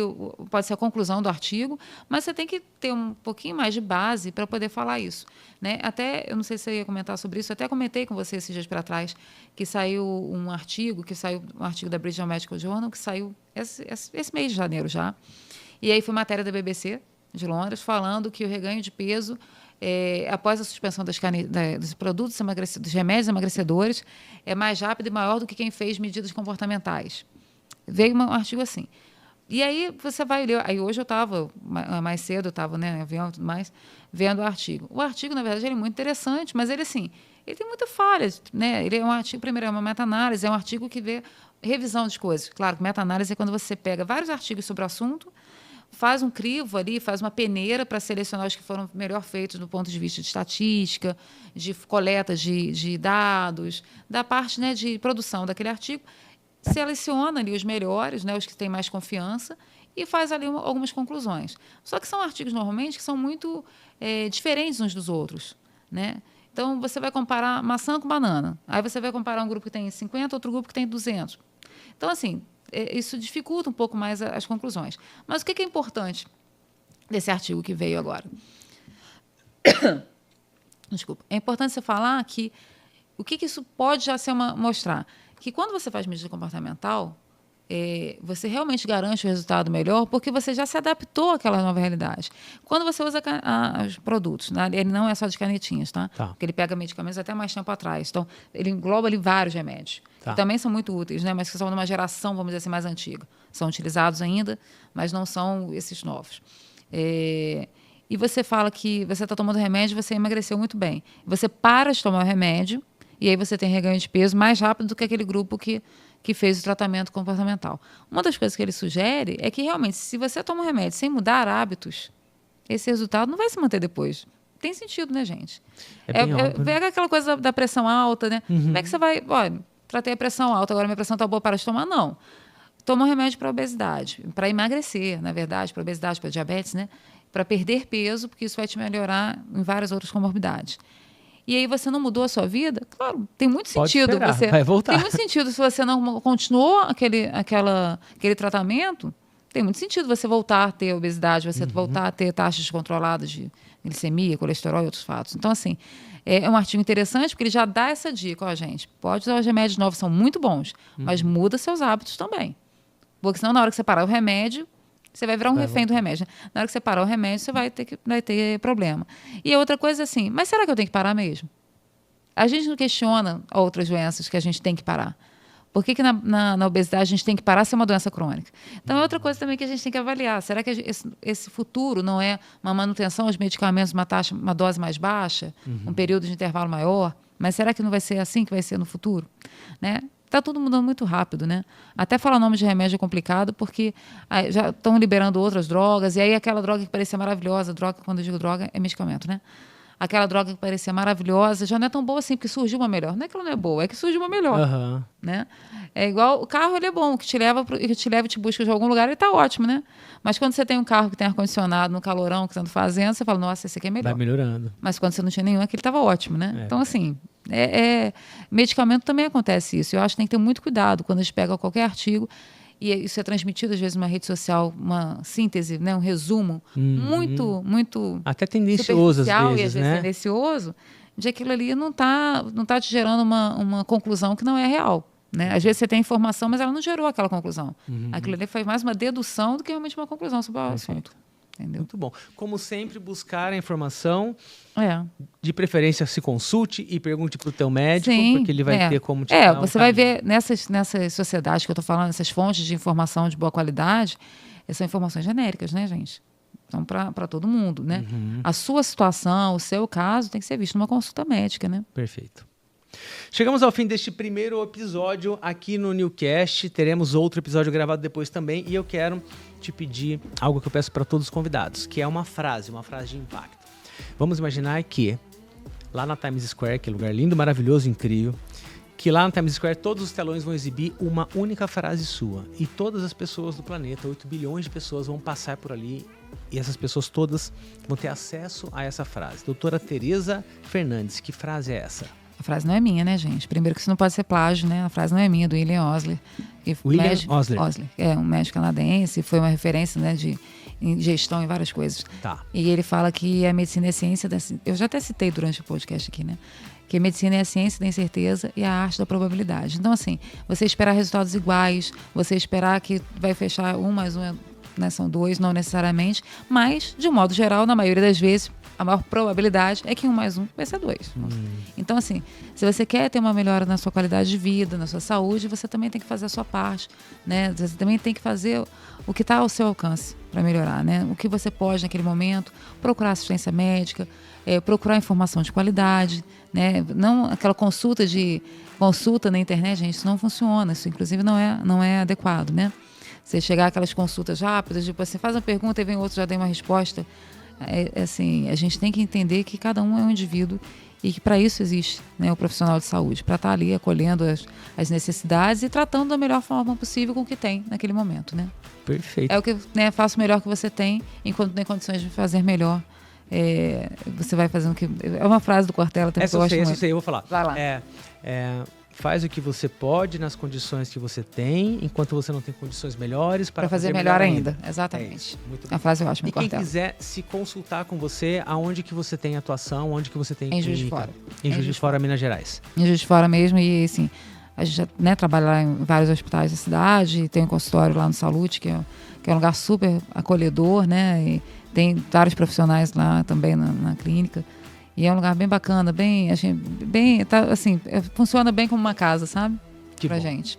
a conclusão do artigo, mas você tem que ter um pouquinho mais de base para poder falar isso. Né? Até, eu não sei se você ia comentar sobre isso, eu até comentei com você esses dias para trás, que saiu um artigo da British Medical Journal, que saiu esse mês de janeiro já. E aí foi matéria da BBC de Londres, falando que o reganho de peso, após a suspensão dos produtos dos remédios emagrecedores, é mais rápido e maior do que quem fez medidas comportamentais. Veio um artigo assim. E aí você vai ler. Aí hoje eu estava, mais cedo, eu estava, né, avião e tudo mais, vendo o artigo. O artigo, na verdade, ele é muito interessante, mas ele, assim, ele tem muita falha. Né? Ele é um artigo, primeiro, é uma meta-análise, é um artigo que vê revisão de coisas. Claro que meta-análise é quando você pega vários artigos sobre o assunto, faz um crivo ali, faz uma peneira para selecionar os que foram melhor feitos do ponto de vista de estatística, de coleta de dados, da parte, né, de produção daquele artigo, seleciona ali os melhores, né, os que têm mais confiança, e faz ali algumas conclusões. Só que são artigos, normalmente, que são muito diferentes uns dos outros. Né? Então, você vai comparar maçã com banana. Aí você vai comparar um grupo que tem 50, outro grupo que tem 200. Então, assim, isso dificulta um pouco mais as conclusões. Mas o que é importante desse artigo que veio agora? Desculpa. É importante você falar que o que isso pode já mostrar? Que quando você faz medida comportamental, você realmente garante o resultado melhor porque você já se adaptou àquela nova realidade. Quando você usa os produtos, né, ele não é só de canetinhas, tá? Porque ele pega medicamentos até mais tempo atrás. Então, ele engloba ali vários remédios. Que também são muito úteis, né, mas que são de uma geração, vamos dizer assim, mais antiga. São utilizados ainda, mas não são esses novos. E você fala que você está tomando remédio e você emagreceu muito bem. Você para de tomar o remédio e aí você tem reganho de peso mais rápido do que aquele grupo que fez o tratamento comportamental. Uma das coisas que ele sugere é que, realmente, se você toma um remédio sem mudar hábitos, esse resultado não vai se manter depois. Tem sentido, né, gente? Pega aquela coisa da pressão alta, né? Como é que você vai... Olha, tratei a pressão alta, agora minha pressão está boa, para de tomar? Não. Toma um remédio para obesidade, para emagrecer, na verdade, para obesidade, para diabetes, né? Para perder peso, porque isso vai te melhorar em várias outras comorbidades. E aí você não mudou a sua vida? Claro, tem muito sentido. Vai voltar. Tem muito sentido se você não continuou aquele tratamento. Tem muito sentido você voltar a ter obesidade, você voltar a ter taxas descontroladas de glicemia, colesterol e outros fatos. Então, assim, é um artigo interessante porque ele já dá essa dica. Ó, gente, pode usar os remédios novos, são muito bons, mas muda seus hábitos também. Porque senão, na hora que você parar o remédio, você vai virar um refém do remédio. Né? Na hora que você parar o remédio, você vai ter problema. E a outra coisa é assim, mas será que eu tenho que parar mesmo? A gente não questiona outras doenças que a gente tem que parar. Por que na obesidade a gente tem que parar se é uma doença crônica? Então, é outra coisa também que a gente tem que avaliar. Será que esse futuro não é uma manutenção dos medicamentos, uma dose mais baixa, um período de intervalo maior? Mas será que não vai ser assim que vai ser no futuro? Né? Está tudo mudando muito rápido, né? Até falar nome de remédio é complicado, porque já estão liberando outras drogas, e aí aquela droga que parecia maravilhosa, droga, quando eu digo droga, é medicamento, né? aquela droga que parecia maravilhosa já não é tão boa assim, porque surgiu uma melhor. Não é que ela não é boa, é que surgiu uma melhor. Aham. Né? É igual o carro, ele é bom, que te leva e te busca de algum lugar, ele tá ótimo, né? Mas quando você tem um carro que tem ar-condicionado no calorão que você anda fazendo, você fala, nossa, esse aqui é melhor. Vai melhorando. Mas quando você não tinha nenhum, aquele estava ótimo, né? Então, assim, medicamento também acontece isso. Eu acho que tem que ter muito cuidado quando a gente pega qualquer artigo e isso é transmitido, às vezes, numa rede social, uma síntese, né? Um resumo muito até tendencioso, às vezes, e às vezes tendencioso, de aquilo ali não tá te gerando uma conclusão que não é real. Né? Às vezes você tem informação, mas ela não gerou aquela conclusão. Aquilo ali foi mais uma dedução do que realmente uma conclusão sobre o assunto. Entendeu? Muito bom. Como sempre, buscar a informação, de preferência se consulte e pergunte para o teu médico, porque ele vai ter como te dar você vai ver nessas sociedades que eu estou falando, essas fontes de informação de boa qualidade, são informações genéricas, né, gente? Então, para todo mundo, né? A sua situação, o seu caso, tem que ser visto numa consulta médica, né? Perfeito. Chegamos ao fim deste primeiro episódio aqui no Newcast. Teremos outro episódio gravado depois também. E eu quero te pedir algo que eu peço para todos os convidados, que é uma frase de impacto. Vamos imaginar que lá na Times Square, que é um lugar lindo, maravilhoso, incrível, que lá na Times Square todos os telões vão exibir uma única frase sua. E todas as pessoas do planeta, 8 bilhões de pessoas, vão passar por ali. E essas pessoas todas vão ter acesso a essa frase. Doutora Tereza Fernandes, que frase é essa? A frase não é minha, né, gente? Primeiro que isso não pode ser plágio, né? A frase não é minha, do William Osler. William Osler. É um médico canadense, foi uma referência, né, de gestão em várias coisas. Tá. E ele fala que a medicina é a ciência eu já até citei durante o podcast aqui, né? Que a medicina é a ciência da incerteza e a arte da probabilidade. Então, assim, você esperar resultados iguais, você esperar que vai fechar 1 mais 1, né, são 2, não necessariamente, mas, de modo geral, na maioria das vezes, a maior probabilidade é que 1 mais 1 vai ser 2. Então, assim, se você quer ter uma melhora na sua qualidade de vida, na sua saúde, você também tem que fazer a sua parte, né? Você também tem que fazer o que está ao seu alcance para melhorar, né? O que você pode naquele momento, procurar assistência médica, procurar informação de qualidade, né? Não aquela consulta na internet, gente, isso não funciona, isso inclusive não é adequado, né? Você chegar aquelas consultas rápidas, depois você faz uma pergunta e vem outro já deu uma resposta. Assim, a gente tem que entender que cada um é um indivíduo e que para isso existe, né, o profissional de saúde, para estar ali acolhendo as necessidades e tratando da melhor forma possível com o que tem naquele momento, né? Perfeito. É o que, né, faça o melhor que você tem, enquanto tem condições de fazer melhor. Você vai fazendo o que... É uma frase do Cortella também que eu gosto muito. Essa eu sei, eu vou falar. Vai lá. Faz o que você pode nas condições que você tem, enquanto você não tem condições melhores para fazer melhor ainda. Exatamente. Muito a frase eu acho muito E quem Cortella. quiser se consultar com você, aonde que você tem atuação, onde que você tem Em Juiz de Fora. Em Juiz de Fora, Minas Gerais. Em Juiz de Fora mesmo, e assim, a gente já, né, trabalha lá em vários hospitais da cidade, tem um consultório lá no Salute, que é um lugar super acolhedor, né? E tem vários profissionais lá também na clínica. E é um lugar bem bacana, funciona bem como uma casa, sabe? Pra gente.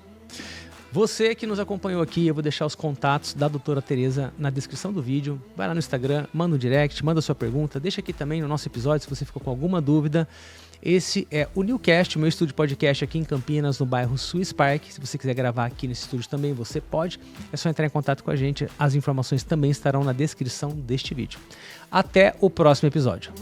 Você que nos acompanhou aqui, eu vou deixar os contatos da doutora Tereza na descrição do vídeo. Vai lá no Instagram, manda um direct, manda sua pergunta. Deixa aqui também no nosso episódio se você ficou com alguma dúvida. Esse é o Newcast, o meu estúdio podcast aqui em Campinas, no bairro Swiss Park. Se você quiser gravar aqui nesse estúdio também, você pode. É só entrar em contato com a gente. As informações também estarão na descrição deste vídeo. Até o próximo episódio.